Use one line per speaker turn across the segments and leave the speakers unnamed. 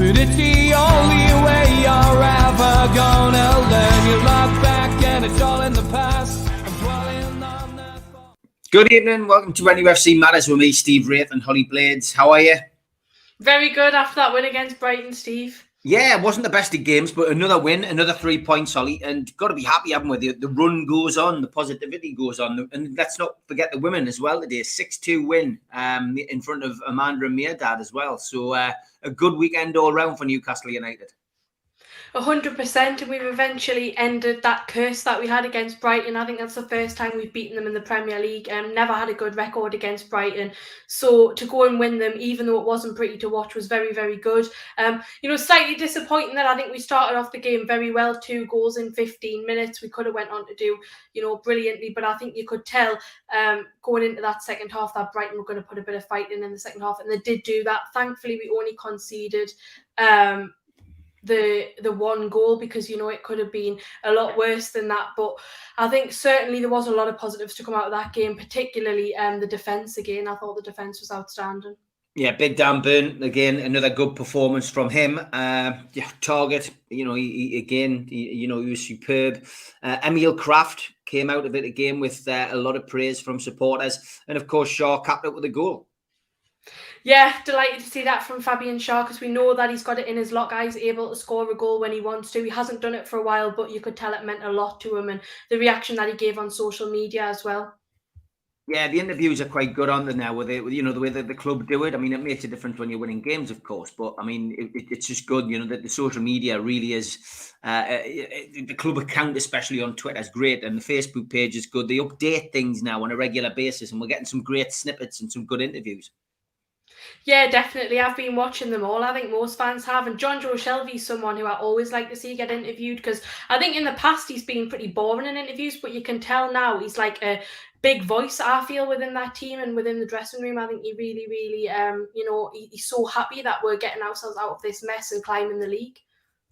but it's the only way you're ever gonna learn. You look back and it's all in the past. I'm dwelling on that thought.
Good evening, welcome to NUFC Matters with me, Steve Wraith and Holly Blades. How are you?
Very good after that win against Brighton, Steve.
Yeah, it wasn't the best of games, but another win, another 3 points, Holly, and got to be happy, haven't we? The run goes on, the positivity goes on, and let's not forget the women as well today. 6-2 win in front of Amanda and Meerdad as well. So a good weekend all round for Newcastle United.
100%, and we've eventually ended that curse that we had against Brighton. I think that's the first time we've beaten them in the Premier League. Never had a good record against Brighton. So to go and win them, even though it wasn't pretty to watch, was very, very good. Slightly disappointing that I think we started off the game very well. 2 goals in 15 minutes. We could have went on to do, brilliantly. But I think you could tell going into that second half that Brighton were going to put a bit of fight in the second half. And they did do that. Thankfully, we only conceded the one goal, because it could have been a lot worse than that. But I think certainly there was a lot of positives to come out of that game, particularly the defence again. I thought the defence was outstanding.
Yeah, Big Dan Burn again, another good performance from him. Target, he was superb. Emil Kraft came out of it again with a lot of praise from supporters, and of course Shaw capped it with a goal.
Yeah, delighted to see that from Fabian Schär, because we know that he's got it in his locker. He's able to score a goal when he wants to. He hasn't done it for a while, but you could tell it meant a lot to him, and the reaction that he gave on social media as well.
Yeah, the interviews are quite good on there now with it, the way that the club do it. I mean, it makes a difference when you're winning games, of course, but I mean, it's just good, that the social media really is, the club account, especially on Twitter, is great, and the Facebook page is good. They update things now on a regular basis, and we're getting some great snippets and some good interviews.
Yeah, definitely. I've been watching them all. I think most fans have. And Shelby is someone who I always like to see get interviewed, because I think in the past he's been pretty boring in interviews, but you can tell now he's like a big voice, I feel, within that team and within the dressing room. I think he really, really, he's so happy that we're getting ourselves out of this mess and climbing the league.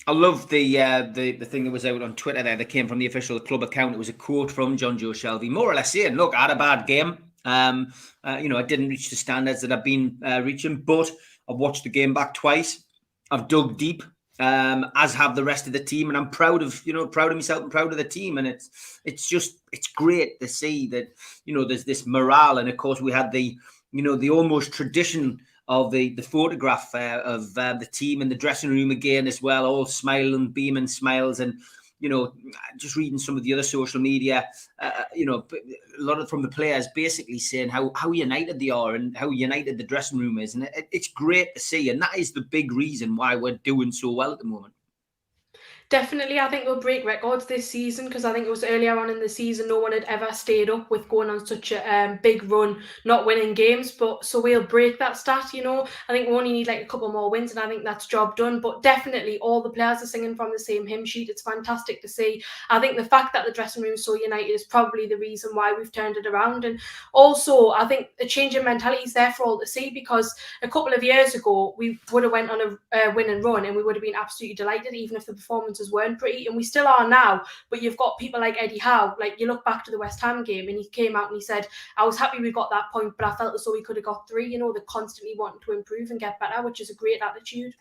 I love the thing that was out on Twitter there that came from the official club account. It was a quote from Shelby, more or less saying, look, I had a bad game. I didn't reach the standards that I've been reaching, but I've watched the game back twice. I've dug deep, as have the rest of the team, and I'm proud of myself and proud of the team. And it's great to see that, there's this morale. And of course we had the almost tradition of the photograph of the team in the dressing room again as well, all smiling, beaming smiles. And just reading some of the other social media, a lot from the players basically saying how united they are and how united the dressing room is. And it's great to see. And that is the big reason why we're doing so well at the moment.
Definitely, I think we'll break records this season, because I think it was earlier on in the season no one had ever stayed up with going on such a big run, not winning games. But so we'll break that stat. I think we only need like a couple more wins, and I think that's job done. But definitely, all the players are singing from the same hymn sheet. It's fantastic to see. I think the fact that the dressing room is so united is probably the reason why we've turned it around. And also, I think the change in mentality is there for all to see, because a couple of years ago we would have went on a win and run, and we would have been absolutely delighted, even if the performances weren't pretty, and we still are now. But you've got people like Eddie Howe. Like, you look back to the West Ham game, and he came out and he said, I was happy we got that point, but I felt as though we could have got 3. They're constantly wanting to improve and get better, which is a great attitude.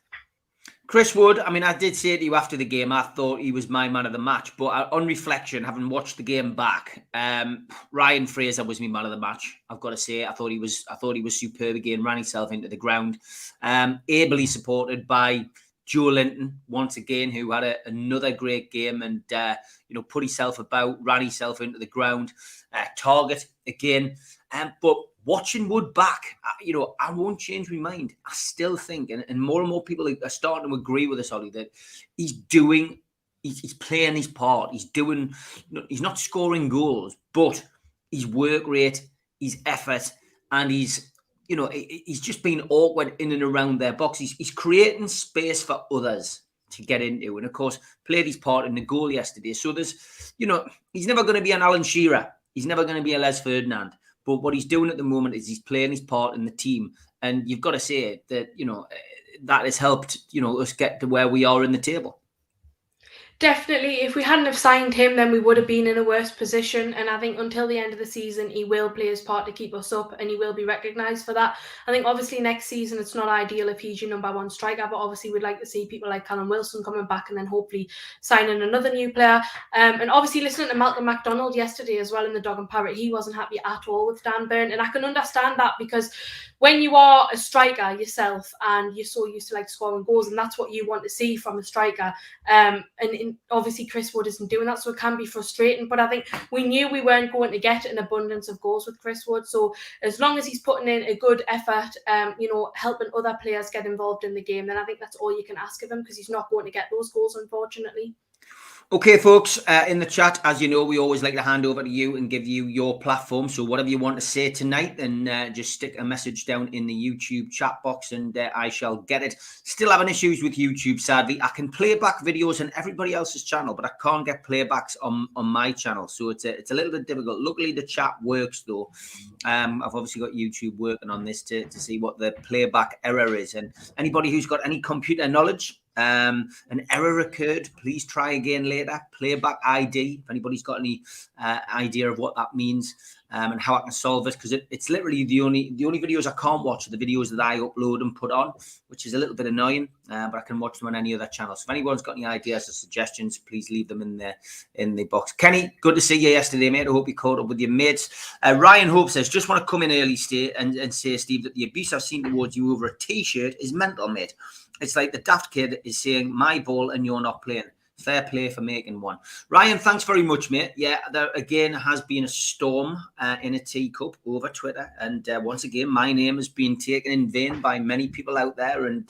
Chris Wood, I mean, I did say to you after the game, I thought he was my man of the match. But on reflection, having watched the game back, Ryan Fraser was my man of the match. I've got to say, I thought he was superb again. Ran himself into the ground, ably supported by Joe Linton once again, who had another great game and put himself about, ran himself into the ground. Target again, but watching Wood back, I won't change my mind. I still think, and more people are starting to agree with us, Ollie, that he's playing his part. He's not scoring goals, but his work rate, his effort, and he's just been awkward in and around their box. He's creating space for others to get into, and of course played his part in the goal yesterday. So there's, he's never going to be an Alan Shearer. He's never going to be a Les Ferdinand. But what he's doing at the moment is he's playing his part in the team. And you've got to say that, that has helped, us get to where we are in the table.
Definitely, if we hadn't have signed him, then we would have been in a worse position. And I think until the end of the season, he will play his part to keep us up, and he will be recognised for that. I think obviously next season it's not ideal if he's your number one striker, but obviously we'd like to see people like Callum Wilson coming back and then hopefully signing another new player. And obviously listening to Malcolm MacDonald yesterday as well in the Dog and Parrot, he wasn't happy at all with Dan Burn, and I can understand that because when you are a striker yourself and you're so used to like scoring goals, and that's what you want to see from a striker, and obviously Chris Wood isn't doing that, so it can be frustrating. But I think we knew we weren't going to get an abundance of goals with Chris Wood, so as long as he's putting in a good effort, helping other players get involved in the game, then I think that's all you can ask of him, because he's not going to get those goals, unfortunately.
Okay, folks, in the chat, as you know, we always like to hand over to you and give you your platform. So whatever you want to say tonight, then just stick a message down in the YouTube chat box and I shall get it. Still having issues with YouTube, sadly. I can play back videos on everybody else's channel, but I can't get playbacks on my channel. So it's a little bit difficult. Luckily, the chat works, though. I've obviously got YouTube working on this to see what the playback error is. And anybody who's got any computer knowledge, an error occurred, please try again later. Playback ID, if anybody's got any idea of what that means and how I can solve it, because it's literally the only videos I can't watch are the videos that I upload and put on, which is a little bit annoying, but I can watch them on any other channel. So if anyone's got any ideas or suggestions, please leave them in the box. Kenny, good to see you yesterday, mate. I hope you caught up with your mates. Ryan Hope says, just want to come in early and say, Steve, that the abuse I've seen towards you over a t-shirt is mental, mate. It's like the daft kid is saying, my ball and you're not playing. Fair play for making one. Ryan, thanks very much, mate. Yeah, there again has been a storm in a teacup over Twitter. And once again, my name has been taken in vain by many people out there. And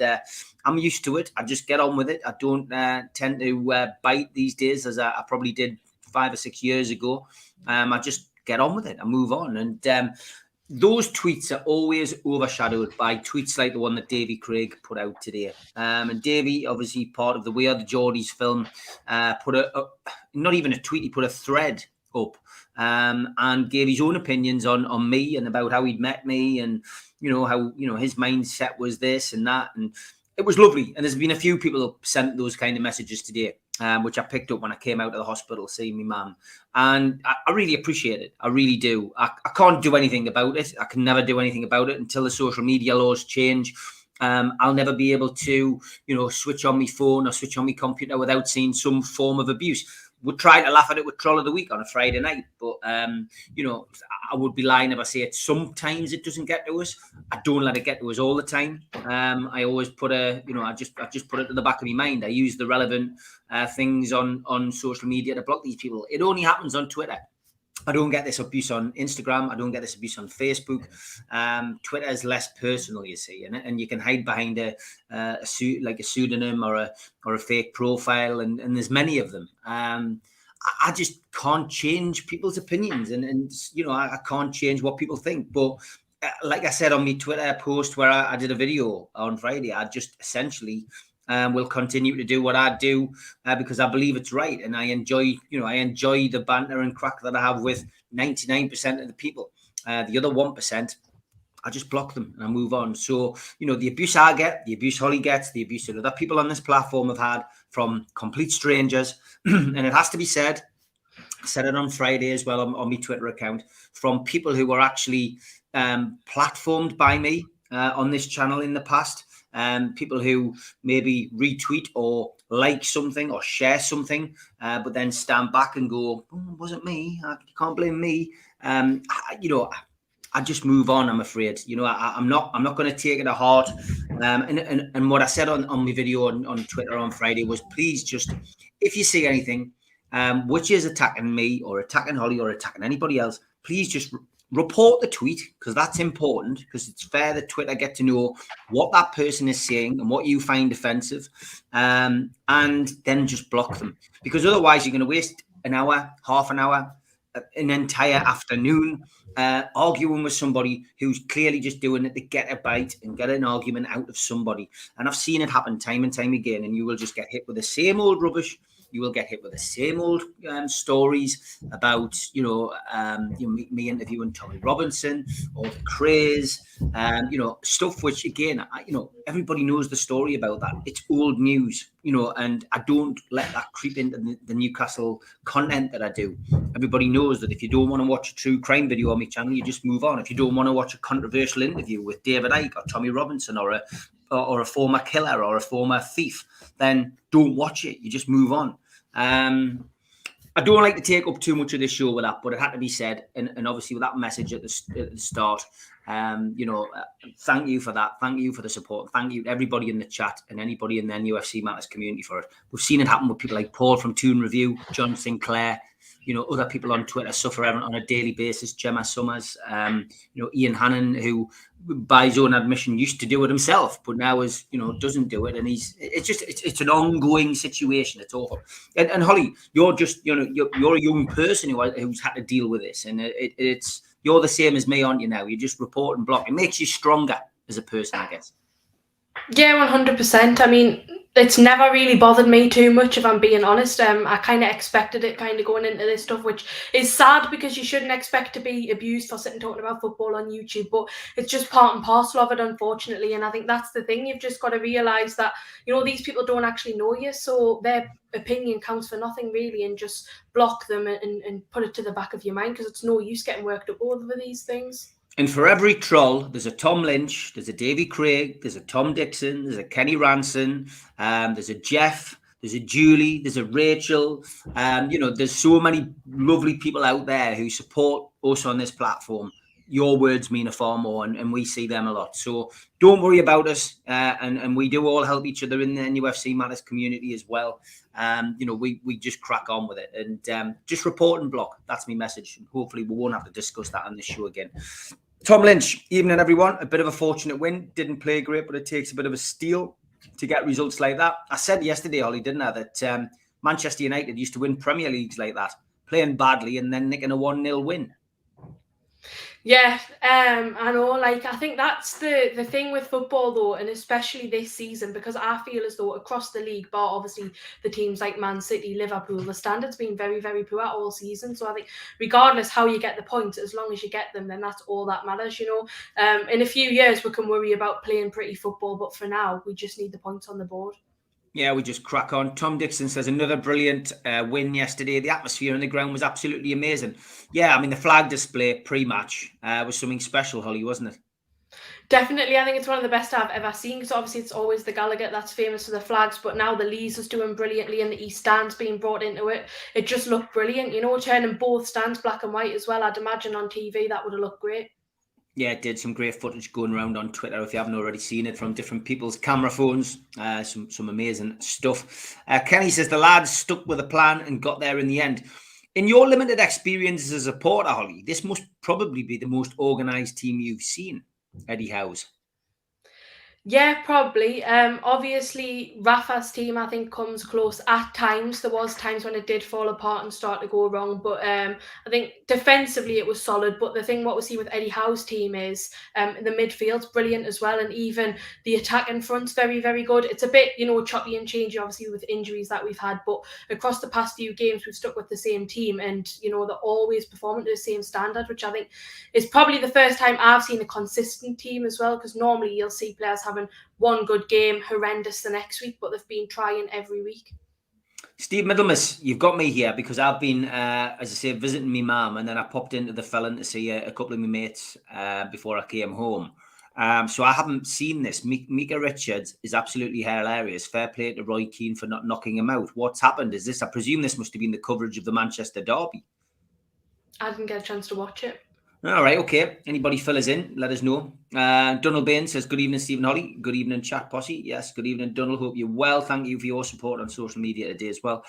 I'm used to it. I just get on with it. I don't tend to bite these days as I probably did 5 or 6 years ago. I just get on with it. I move on. And those tweets are always overshadowed by tweets like the one that Davy Craig put out today. And Davy, obviously part of the We Are the Geordies film, put not even a tweet, he put a thread up and gave his own opinions on me and about how he'd met me and, how, his mindset was this and that. And it was lovely. And there's been a few people who sent those kind of messages today, which I picked up when I came out of the hospital seeing my mum. And I really appreciate it. I really do. I can't do anything about it. I can never do anything about it until the social media laws change. I'll never be able to, switch on my phone or switch on my computer without seeing some form of abuse. We'll try to laugh at it with Troll of the Week on a Friday night. But, I would be lying if I say it. Sometimes it doesn't get to us. I don't let it get to us all the time. I always put I just put it to the back of my mind. I use the relevant things on social media to block these people. It only happens on Twitter. I don't get this abuse on Instagram. I don't get this abuse on Facebook. Twitter is less personal, you see, and you can hide behind a pseudonym or a fake profile, and there's many of them. I just can't change people's opinions, and I can't change what people think. But like I said on my Twitter post where I did a video on Friday, I just essentially will continue to do what I do because I believe it's right, and I enjoy the banter and crack that I have with 99% of the people. The other 1%, I just block them and I move on. So, the abuse I get, the abuse Holly gets, the abuse that other people on this platform have had from complete strangers, and it has to be said, I said it on Friday as well on my Twitter account, from people who were actually platformed by me on this channel in the past. People who maybe retweet or like something or share something, but then stand back and go, "Oh, wasn't me. You can't blame me." I just move on. I'm afraid. I'm not going to take it to heart. And what I said on my video on Twitter on Friday was, please just, if you see anything which is attacking me or attacking Holly or attacking anybody else, please just report the tweet, because that's important, because it's fair that Twitter get to know what that person is saying and what you find offensive, and then just block them, because otherwise you're going to waste an hour, half an hour, an entire afternoon arguing with somebody who's clearly just doing it to get a bite and get an argument out of somebody. And I've seen it happen time and time again, and you will just get hit with the same old rubbish You will get hit with the same old stories about, me interviewing Tommy Robinson or the craze, stuff which, again, everybody knows the story about that. It's old news, and I don't let that creep into the Newcastle content that I do. Everybody knows that if you don't want to watch a true crime video on my channel, you just move on. If you don't want to watch a controversial interview with David Icke or Tommy Robinson or a former killer or a former thief, then don't watch it. You just move on. I don't like to take up too much of this show with that, but it had to be said. And obviously with that message at the start, thank you for that. Thank you for the support. Thank you to everybody in the chat and anybody in the UFC Matters community for it. We've seen it happen with people like Paul from Toon Review, John Sinclair, other people on Twitter suffer on a daily basis. Gemma Summers, Ian Hannon, who by his own admission used to do it himself, but now doesn't do it. And it's an ongoing situation. It's awful. And Holly, you're just, you're a young person who's had to deal with this. And you're the same as me, aren't you now? You just report and block. It makes you stronger as a person, I guess.
Yeah, 100%. I mean, it's never really bothered me too much, if I'm being honest. I kind of expected it kind of going into this stuff, which is sad because you shouldn't expect to be abused for sitting talking about football on YouTube, but it's just part and parcel of it, unfortunately. And I think that's the thing. You've just got to realise that, these people don't actually know you, so their opinion counts for nothing really, and just block them and put it to the back of your mind, because it's no use getting worked up over these things.
And for every troll, there's a Tom Lynch, there's a Davy Craig, there's a Tom Dixon, there's a Kenny Ranson, there's a Jeff, there's a Julie, there's a Rachel. There's so many lovely people out there who support us on this platform. Your words mean a far more, and we see them a lot. So don't worry about us. And we do all help each other in the UFC Matters community as well. We just crack on with it and just report and block. That's my message. And hopefully we won't have to discuss that on this show again. Tom Lynch, evening everyone. A bit of a fortunate win. Didn't play great, but it takes a bit of a steal to get results like that. I said yesterday, Holly, didn't I, that Manchester United used to win Premier Leagues like that, playing badly and then nicking a 1-0 win.
Yeah, I know. I think that's the thing with football, though, and especially this season, because I feel as though across the league, bar obviously the teams like Man City, Liverpool, the standard's been very, very poor all season. So I think regardless how you get the points, as long as you get them, then that's all that matters, In a few years, we can worry about playing pretty football, but for now, we just need the points on the board.
Yeah, we just crack on. Tom Dixon says another brilliant win yesterday. The atmosphere on the ground was absolutely amazing. Yeah, I mean, the flag display pre-match was something special, Holly, wasn't it?
Definitely. I think it's one of the best I've ever seen, because obviously it's always the Gallagher that's famous for the flags, but now the Lees is doing brilliantly and the East Stand's being brought into it. It just looked brilliant, turning both stands black and white as well. I'd imagine on TV that would have looked great.
Yeah, it did. Some great footage going around on Twitter if you haven't already seen it, from different people's camera phones. Some amazing stuff. Kenny says the lads stuck with a plan and got there in the end. In your limited experience as a supporter, Holly, this must probably be the most organised team you've seen, Eddie Howe's.
Yeah, probably. Obviously, Rafa's team, I think, comes close at times. There was times when it did fall apart and start to go wrong. But I think defensively it was solid. But the thing what we see with Eddie Howe's team is the midfield's brilliant as well. And even the attack in front's very, very good. It's a bit, choppy and changey, obviously, with injuries that we've had. But across the past few games, we've stuck with the same team. And, they're always performing to the same standard, which I think is probably the first time I've seen a consistent team as well. Because normally you'll see players having one good game, horrendous the next week, but they've been trying every week.
Steve Middlemas, you've got me here because I've been, as I say, visiting my mum, and then I popped into the Felon to see a couple of my mates before I came home. So I haven't seen this. Mika Richards is absolutely hilarious. Fair play to Roy Keane for not knocking him out. What's happened? Is this? I presume this must have been the coverage of the Manchester derby.
I didn't get a chance to watch it.
All right, okay. Anybody fill us in? Let us know. Donald Bain says, good evening, Stephen Holly. Good evening, chat posse. Yes, good evening, Donald. Hope you're well. Thank you for your support on social media today as well.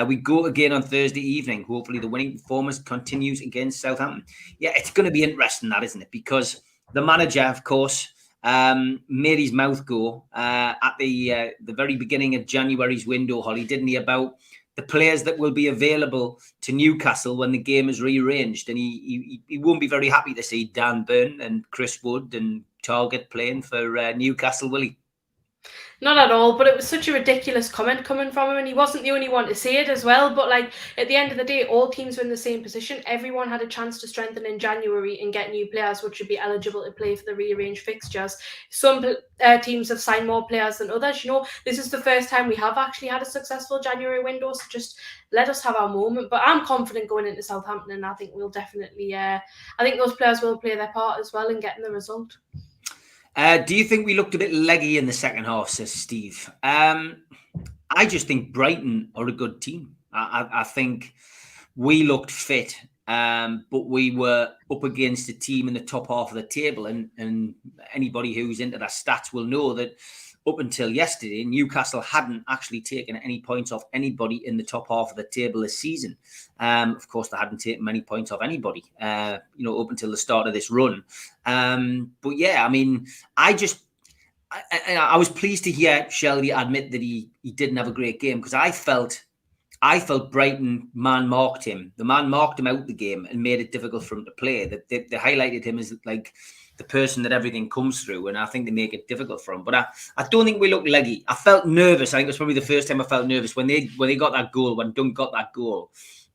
We go again on Thursday evening. Hopefully the winning performance continues against Southampton. Yeah, it's going to be interesting, that, isn't it? Because the manager, of course, made his mouth go at the very beginning of January's window, Holly, didn't he, about the players that will be available to Newcastle when the game is rearranged. And he won't be very happy to see Dan Burn and Chris Wood and Target playing for Newcastle, will he?
Not at all, but it was such a ridiculous comment coming from him, and he wasn't the only one to say it as well. But like at the end of the day, all teams were in the same position. Everyone had a chance to strengthen in January and get new players, which would be eligible to play for the rearranged fixtures. Some teams have signed more players than others. You know, this is the first time we have actually had a successful January window. So just let us have our moment. But I'm confident going into Southampton, and I think we'll definitely. I think those players will play their part as well in getting the result.
Do you think we looked a bit leggy in the second half, says Steve? I just think Brighton are a good team. I think we looked fit, but we were up against a team in the top half of the table. And anybody who's into their stats will know that up until yesterday, Newcastle hadn't actually taken any points off anybody in the top half of the table this season. Of course, they hadn't taken many points off anybody, up until the start of this run. But yeah, I mean, I was pleased to hear Shelby admit that he didn't have a great game, because I felt Brighton man-marked him. The man marked him out the game and made it difficult for him to play. That they highlighted him as like the person that everything comes through, and I think they make it difficult for him. But I don't think we look leggy. I felt nervous. I think it was probably the first time I felt nervous when they got that goal, when Dunk got that goal.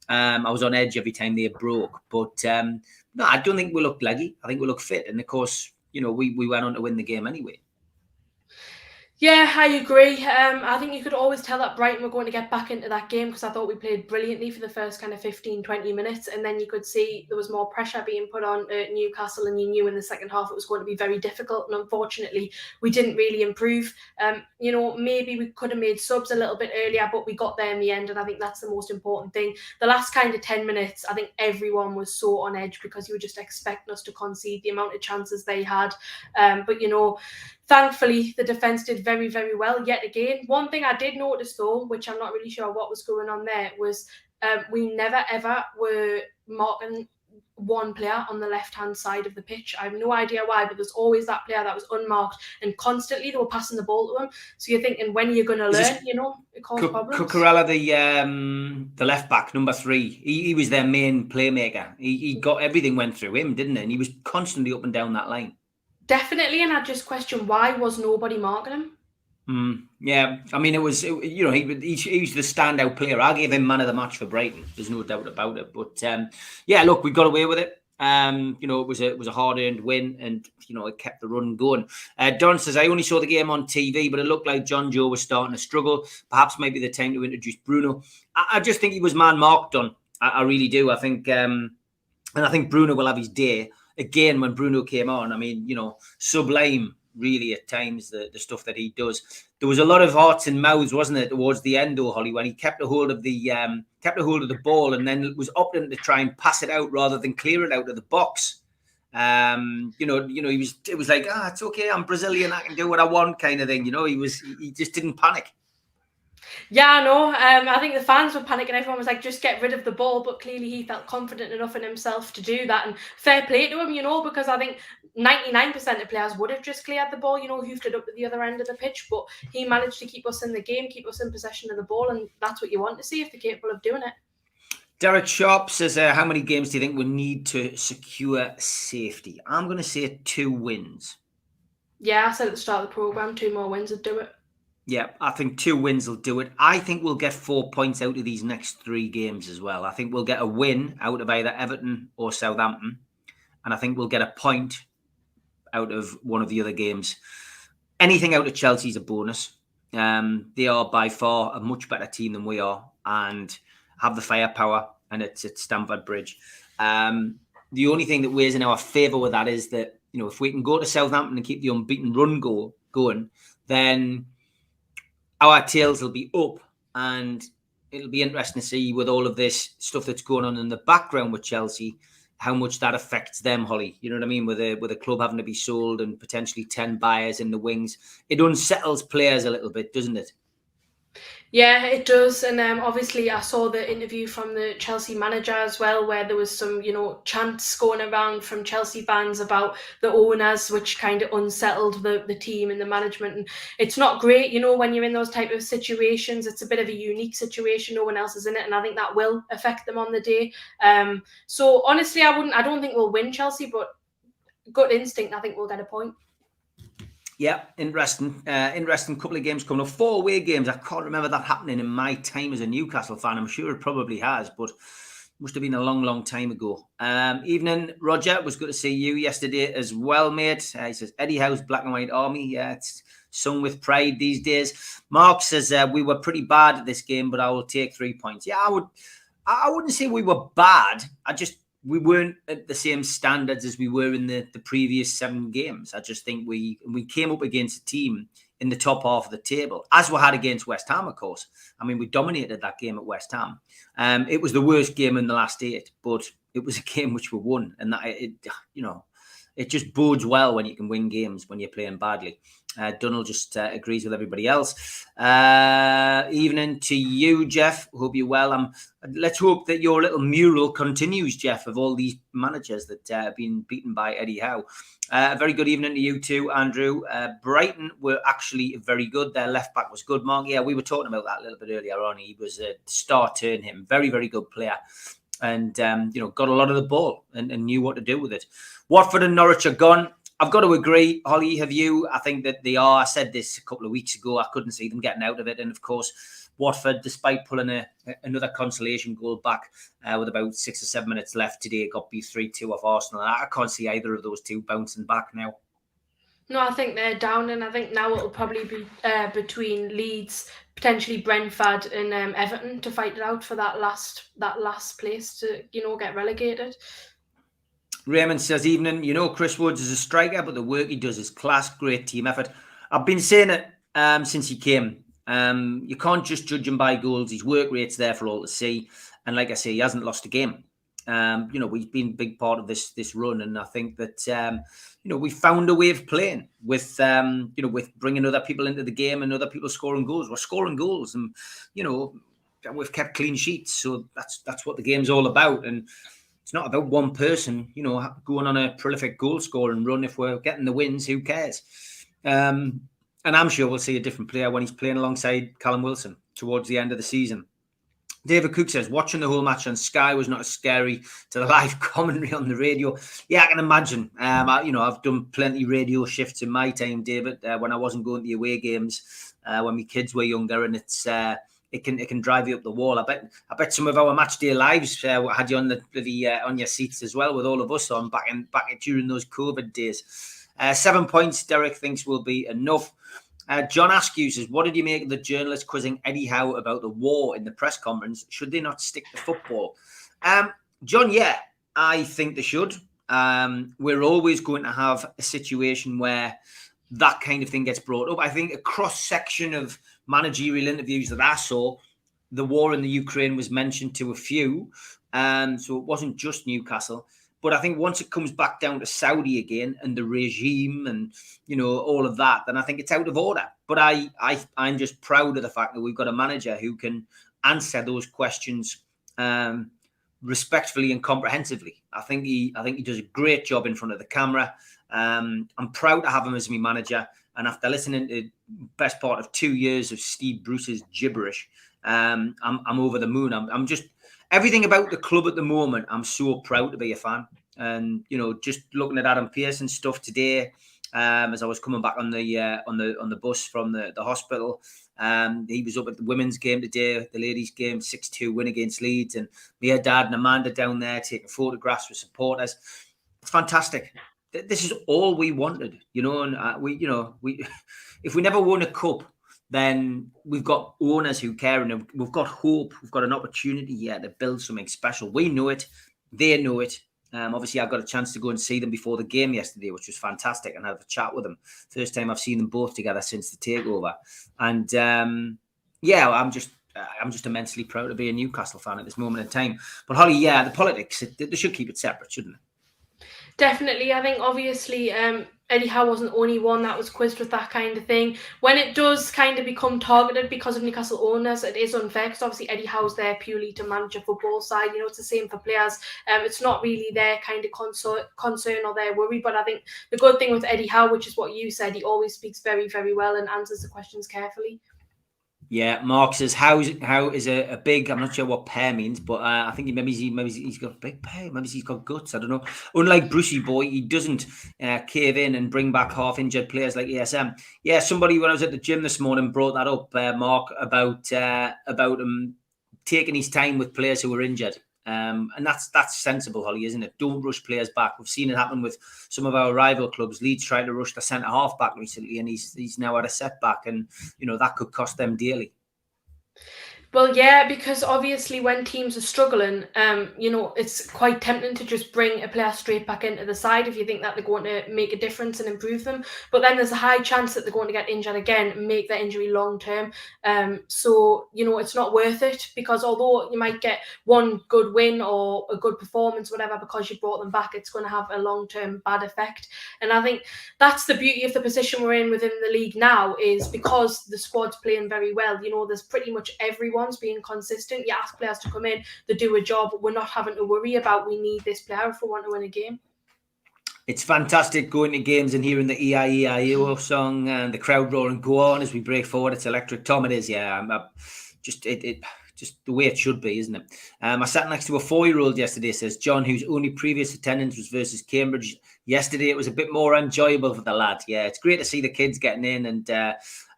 I was on edge every time they broke. But no, I don't think we look leggy. I think we look fit. And of course, we went on to win the game anyway.
Yeah, I agree. I think you could always tell that Brighton were going to get back into that game, because I thought we played brilliantly for the first kind of 15, 20 minutes. And then you could see there was more pressure being put on Newcastle, and you knew in the second half it was going to be very difficult. And unfortunately, we didn't really improve. Maybe we could have made subs a little bit earlier, but we got there in the end. And I think that's the most important thing. The last kind of 10 minutes, I think everyone was so on edge, because you were just expecting us to concede the amount of chances they had. Thankfully, the defence did very, very well yet again. One thing I did notice, though, which I'm not really sure what was going on there, was we never, ever were marking one player on the left-hand side of the pitch. I have no idea why, but there's always that player that was unmarked, and constantly they were passing the ball to him. So you're thinking, when are you going to learn? It caused problems.
Cucurella, the left-back, number 3, he was their main playmaker. He got everything went through him, didn't it? And he was constantly up and down that line.
Definitely, and I just question, why was nobody marking him?
Yeah, I mean, he was the standout player. I gave him man of the match for Brighton. There's no doubt about it. But yeah, look, we got away with it. It was a hard-earned win, and it kept the run going. Don says, I only saw the game on TV, but it looked like John Joe was starting to struggle. Perhaps maybe the time to introduce Bruno. I just think he was man-marked on. I really do. I think, and I think Bruno will have his day. Again, when Bruno came on, I mean, sublime, really, at times, the stuff that he does. There was a lot of hearts and mouths, wasn't it, towards the end, though, Holly, when he kept a hold of the ball, and then was opting to try and pass it out rather than clear it out of the box. It was like, it's okay, I'm Brazilian, I can do what I want, kind of thing. He just didn't panic.
Yeah, I know. I think the fans were panicking. Everyone was like, just get rid of the ball. But clearly he felt confident enough in himself to do that. And fair play to him, because I think 99% of players would have just cleared the ball, hoofed it up at the other end of the pitch. But he managed to keep us in the game, keep us in possession of the ball. And that's what you want to see if they're capable of doing it.
Derek Sharp says, how many games do you think we need to secure safety? I'm going to say 2 wins.
Yeah, I said at the start of the programme, 2 more wins would do it.
Yeah, I think 2 wins will do it. I think we'll get 4 points out of these next 3 games as well. I think we'll get a win out of either Everton or Southampton. And I think we'll get a point out of one of the other games. Anything out of Chelsea is a bonus. They are by far a much better team than we are, and have the firepower, and it's at Stamford Bridge. The only thing that weighs in our favour with that is that, if we can go to Southampton and keep the unbeaten run going, then our tails will be up, and it'll be interesting to see, with all of this stuff that's going on in the background with Chelsea, how much that affects them, Holly. You know what I mean? With a club having to be sold and potentially 10 buyers in the wings, it unsettles players a little bit, doesn't it?
Yeah, it does. And obviously I saw the interview from the Chelsea manager as well, where there was some, chants going around from Chelsea fans about the owners, which kind of unsettled the team and the management. And it's not great, when you're in those type of situations. It's a bit of a unique situation. No one else is in it. And I think that will affect them on the day. So honestly, I don't think we'll win Chelsea, but gut instinct, I think we'll get a point.
Yeah, interesting. Interesting couple of games coming up. 4 away games. I can't remember that happening in my time as a Newcastle fan. I'm sure it probably has, but must have been a long, long time ago. Evening, Roger. It was good to see you yesterday as well, mate. He says, Eddie Howe's Black and White Army. Yeah, it's sung with pride these days. Mark says, we were pretty bad at this game, but I will take 3 points. Yeah, I wouldn't say we were bad. We weren't at the same standards as we were in the previous 7 games. I just think we came up against a team in the top half of the table, as we had against West Ham, of course. I mean, we dominated that game at West Ham. It was the worst game in the last 8, but it was a game which we won. And it just bodes well when you can win games when you're playing badly. Donald just agrees with everybody else. Evening to you, Jeff. Hope you're well. Let's hope that your little mural continues, Jeff, of all these managers that have been beaten by Eddie Howe. Very good evening to you too, Andrew. Brighton were actually very good. Their left back was good, Mark. Yeah, we were talking about that a little bit earlier on. He was a star turn him. Very, very good player. And, got a lot of the ball and knew what to do with it. Watford and Norwich are gone. I've got to agree. Holly, have you? I think that they are. I said this a couple of weeks ago. I couldn't see them getting out of it. And, of course, Watford, despite pulling another consolation goal back with about 6 or 7 minutes left today, got beat 3-2 off Arsenal. I can't see either of those two bouncing back now.
No, I think they're down, and I think now it'll probably be between Leeds, potentially Brentford, and Everton to fight it out for that last place to get relegated.
Raymond says, evening, Chris Woods is a striker, but the work he does is class, great team effort. I've been saying it since he came. You can't just judge him by goals. His work rate's there for all to see. And like I say, he hasn't lost a game. We've been a big part of this run. And I think that, we found a way of playing with bringing other people into the game and other people scoring goals. We're scoring goals and, we've kept clean sheets. So that's what the game's all about. And it's not about one person, going on a prolific goal scoring run. If we're getting the wins, who cares? And I'm sure we'll see a different player when he's playing alongside Callum Wilson towards the end of the season. David Cook says, watching the whole match on Sky was not as scary to the live commentary on the radio. Yeah, I can imagine. I've done plenty radio shifts in my time, David, when I wasn't going to the away games, when my kids were younger, and it's... It can drive you up the wall. I bet some of our match day lives had you on on your seats as well, with all of us on back during those COVID days. 7 points, Derek thinks will be enough. John Askew says, what did you make of the journalist quizzing Eddie Howe about the war in the press conference? Should they not stick to football? John, yeah, I think they should. We're always going to have a situation where that kind of thing gets brought up. I think a cross-section of managerial interviews that I saw, the war in the Ukraine was mentioned to a few. So it wasn't just Newcastle. But I think once it comes back down to Saudi again and the regime and, all of that, then I think it's out of order. But I'm just proud of the fact that we've got a manager who can answer those questions respectfully and comprehensively. I think he does a great job in front of the camera. I'm proud to have him as my manager. And after listening to the best part of 2 years of Steve Bruce's gibberish, I'm over the moon. I'm just everything about the club at the moment. I'm so proud to be a fan. And just looking at Adam Pearson's stuff today, as I was coming back on the bus from the hospital, he was up at the women's game today, the ladies' game, 6-2 win against Leeds, and me, her dad, and Amanda down there taking photographs with supporters. It's fantastic. This is all we wanted, and we if we never won a cup, then we've got owners who care, and we've got hope. We've got an opportunity here to build something special. We know it. They know it. Obviously, I got a chance to go and see them before the game yesterday, which was fantastic, and have a chat with them. First time I've seen them both together since the takeover. And I'm just immensely proud to be a Newcastle fan at this moment in time. But Holly, yeah, the politics, they should keep it separate, shouldn't they?
Definitely. I think obviously Eddie Howe wasn't the only one that was quizzed with that kind of thing. When it does kind of become targeted because of Newcastle owners, it is unfair because obviously Eddie Howe's there purely to manage a football side. It's the same for players. It's not really their kind of concern or their worry. But I think the good thing with Eddie Howe, which is what you said, he always speaks very, very well and answers the questions carefully.
Yeah, Mark says how is a big. I'm not sure what pair means, but I think maybe he's got a big pair. Maybe he's got guts. I don't know. Unlike Brucey Boy, he doesn't cave in and bring back half injured players like ASM. Yeah, somebody when I was at the gym this morning brought that up, Mark, about him taking his time with players who were injured. And that's sensible, Holly, isn't it? Don't rush players back. We've seen it happen with some of our rival clubs. Leeds tried to rush the centre half back recently, and he's now had a setback, and that could cost them dearly.
Well, yeah, because obviously when teams are struggling, it's quite tempting to just bring a player straight back into the side if you think that they're going to make a difference and improve them. But then there's a high chance that they're going to get injured again and make that injury long term. So it's not worth it, because although you might get one good win or a good performance, whatever, because you brought them back, it's going to have a long-term bad effect. And I think that's the beauty of the position we're in within the league now, is because the squad's playing very well. There's pretty much everyone's being consistent. You ask players to come in, they do a job. We're not having to worry about we need this player if we want to win a game.
It's fantastic going to games and hearing the E-I-E-I-O song and the crowd roaring "Go on" as we break forward. It's electric. Tom, it is. Yeah, just the way it should be, isn't it? I sat next to a 4-year-old yesterday, says John, whose only previous attendance was versus Cambridge. Yesterday, it was a bit more enjoyable for the lad. Yeah, it's great to see the kids getting in, and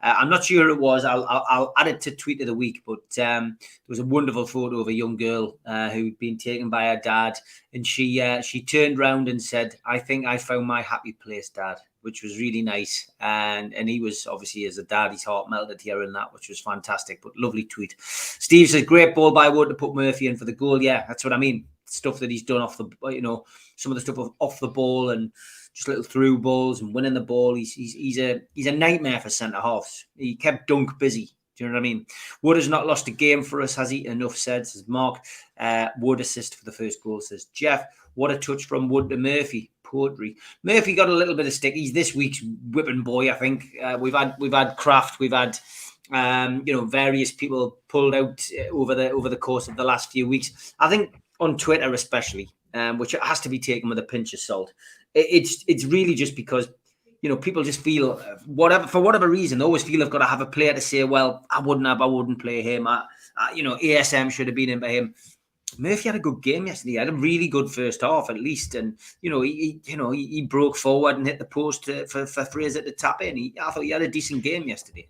I'm not sure who it was. I'll add it to tweet of the week, but there was a wonderful photo of a young girl who'd been taken by her dad, and she turned round and said, "I think I found my happy place, Dad," which was really nice. And he was, obviously, as a dad, his heart melted hearing that, which was fantastic. But lovely tweet. Steve says, "Great ball by Wood to put Murphy in for the goal." Yeah, that's what I mean. Stuff that he's done off the, some of the stuff off the ball and just little through balls and winning the ball. He's a nightmare for centre halves. He kept Dunk busy. Do you know what I mean? Wood has not lost a game for us, has he? Enough said, says Mark. Wood assist for the first goal, says Jeff. What a touch from Wood to Murphy. Poetry. Murphy got a little bit of stick. He's this week's whipping boy, I think. We've had Kraft, we've had various people pulled out over the course of the last few weeks. I think on Twitter especially, which has to be taken with a pinch of salt. It's really just because people just feel for whatever reason they always feel they've got to have a player to say, well, I wouldn't play him. ASM should have been in by him. Murphy had a good game yesterday. He had a really good first half, at least, and he broke forward and hit the post for Fraser to tap in. I thought he had a decent game yesterday.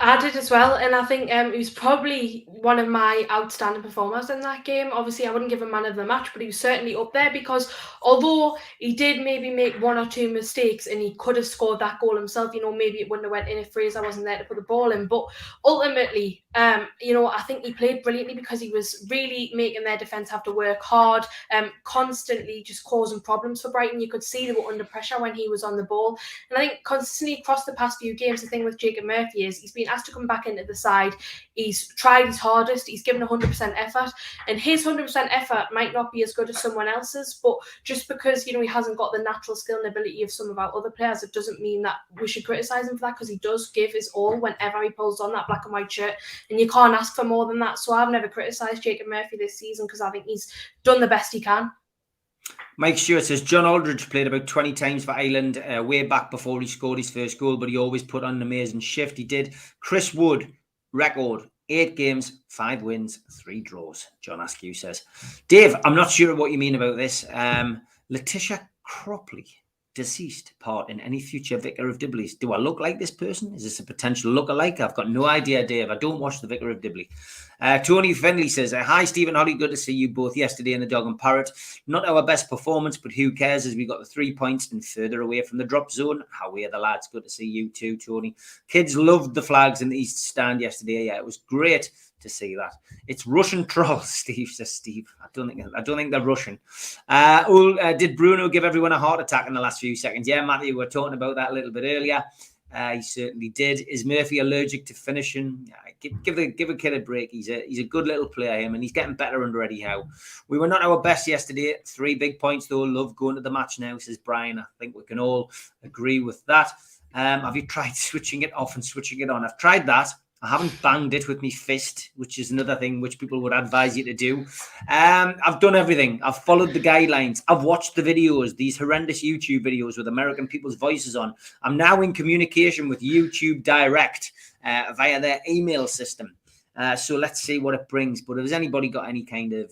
I did as well, and I think he was probably one of my outstanding performers in that game. Obviously, I wouldn't give him man of the match, but he was certainly up there, because although he did maybe make one or two mistakes and he could have scored that goal himself, maybe it wouldn't have went in if Fraser wasn't there to put the ball in. But ultimately, I think he played brilliantly, because he was really making their defence have to work hard, constantly just causing problems for Brighton. You could see they were under pressure when he was on the ball. And I think consistently across the past few games, the thing with Jacob Murphy is he's been asked to come back into the side. He's tried his hardest. He's given 100% effort, and his 100% effort might not be as good as someone else's. But just because he hasn't got the natural skill and ability of some of our other players, it doesn't mean that we should criticise him for that, because he does give his all whenever he pulls on that black and white shirt, and you can't ask for more than that. So I've never criticised Jacob Murphy this season, because I think he's done the best he can.
Mike Stewart says John Aldridge played about 20 times for Ireland way back before he scored his first goal, but he always put on an amazing shift. He did. Chris Wood, record, 8 games, 5 wins, 3 draws, John Askew says. Dave, I'm not sure what you mean about this. Letitia Cropley, deceased, part in any future Vicar of Dibley's. Do I look like this person? Is this a potential look-alike? I've got no idea, Dave. I don't watch the Vicar of Dibley. Tony Findlay says, "Hi, Stephen Holly. Good to see you both yesterday in the Dog and Parrot. Not our best performance, but who cares, as we got the 3 points and further away from the drop zone. How are the lads? Good to see you too, Tony. Kids loved the flags in the East Stand yesterday. Yeah, it was great to see that. It's Russian trolls," Steve says. Steve, I don't think they're Russian. Did Bruno give everyone a heart attack in the last few seconds? Yeah, Matthew, we were talking about that a little bit earlier. He certainly did. Is Murphy allergic to finishing? Give a kid a break. He's a good little player, him, and he's getting better under Eddie Howe. We were not our best yesterday. 3 big points though. Love going to the match now, says Brian. I think we can all agree with that. Have you tried switching it off and switching it on? I've tried that. I haven't banged it with my fist, which is another thing which people would advise you to do. I've done everything. I've followed the guidelines. I've watched the videos, these horrendous YouTube videos with American people's voices on. I'm now in communication with YouTube Direct via their email system. So let's see what it brings. But if there's anybody got any kind of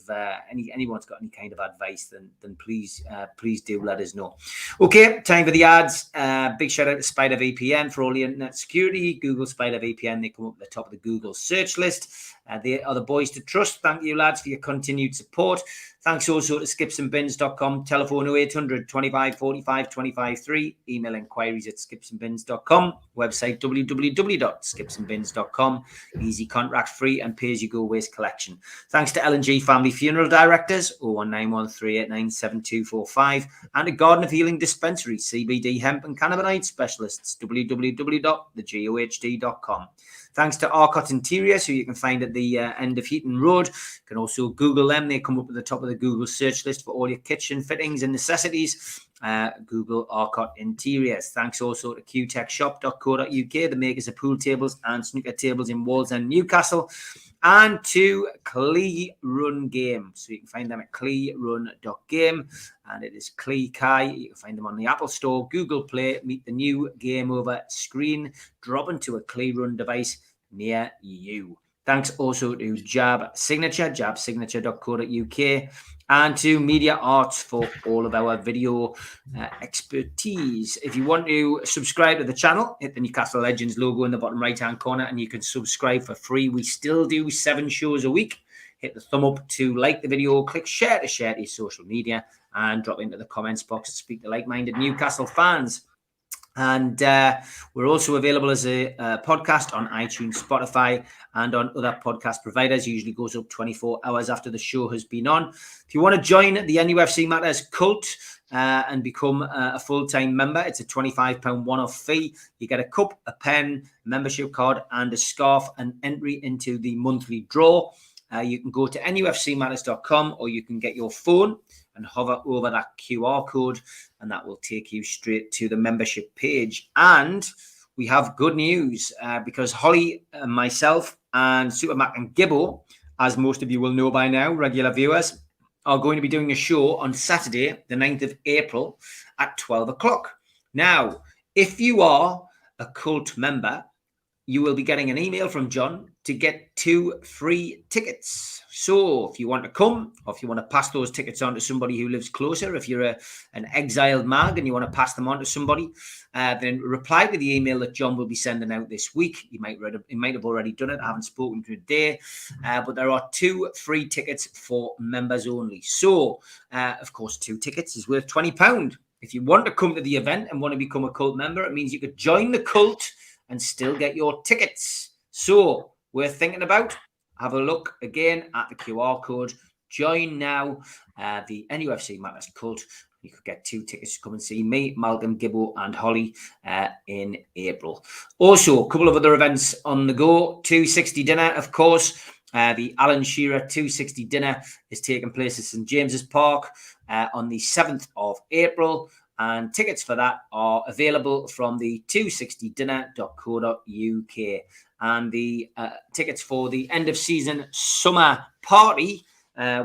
anyone's got any kind of advice, then please do let us know. Okay, time for the ads. Big shout out to Spider VPN for all the internet security. Google Spider VPN, they come up at the top of the Google search list. They are the boys to trust. Thank you, lads, for your continued support. Thanks also to skipsandbins.com, telephone 0800 25 45 25 3, email inquiries at skipsandbins.com, website www.skipsandbins.com, easy contract free and pay-as-you-go waste collection. Thanks to L&G Family Funeral Directors, 01913897245, and a Garden of Healing Dispensary, CBD hemp and cannabinoid specialists, www.thegohd.com. Thanks to Arcot Interiors, who you can find at the end of Heaton Road. You can also Google them. They come up at the top of the Google search list for all your kitchen fittings and necessities. Google Arcot Interiors. Thanks also to qtechshop.co.uk, the makers of pool tables and snooker tables in Walls and Newcastle. And to Clee Run Game. So you can find them at cleerun.game. And it is Clee Kai. You can find them on the Apple Store, Google Play. Meet the new game over screen. Drop into a Clee Run device near you. Thanks also to Jab Signature, jabsignature.co.uk, and to Media Arts for all of our video expertise. If you want to subscribe to the channel, hit the Newcastle Legends logo in the bottom right-hand corner, and you can subscribe for free. We still do 7 shows a week. Hit the thumb up to like the video, click share to share to your social media, and drop into the comments box to speak to like-minded Newcastle fans. And we're also available as a podcast on iTunes, Spotify, and on other podcast providers. Usually goes up 24 hours after the show has been on. If you want to join the NUFC Matters cult and become a full-time member, it's a £25 one-off fee. You get a cup, a pen, membership card, and a scarf, and entry into the monthly draw. You can go to nufcmatters.com, or you can get your phone and hover over that QR code, and that will take you straight to the membership page. And we have good news because Holly, myself, and Super Mac and Gibbo, as most of you will know by now, regular viewers, are going to be doing a show on Saturday, the 9th of April at 12 o'clock. Now, if you are a cult member, you will be getting an email from John to get 2 free tickets. So if you want to come, or if you want to pass those tickets on to somebody who lives closer, if you're an exiled mag and you want to pass them on to somebody, then reply to the email that John will be sending out this week. He might have already done it. I haven't spoken to him today, but there are 2 free tickets for members only. So, of course, 2 tickets is worth £20. If you want to come to the event and want to become a cult member, it means you could join the cult and still get your tickets. So, worth thinking about. Have a look again at the QR code. Join now the NUFC Matters cult. You could get 2 tickets to come and see me, Malcolm, Gibbo, and Holly in April. Also, a couple of other events on the go. 260 dinner, of course. The Alan Shearer 260 dinner is taking place at St James's Park on the 7th of April. And tickets for that are available from the 260dinner.co.uk. And the tickets for the end of season summer party,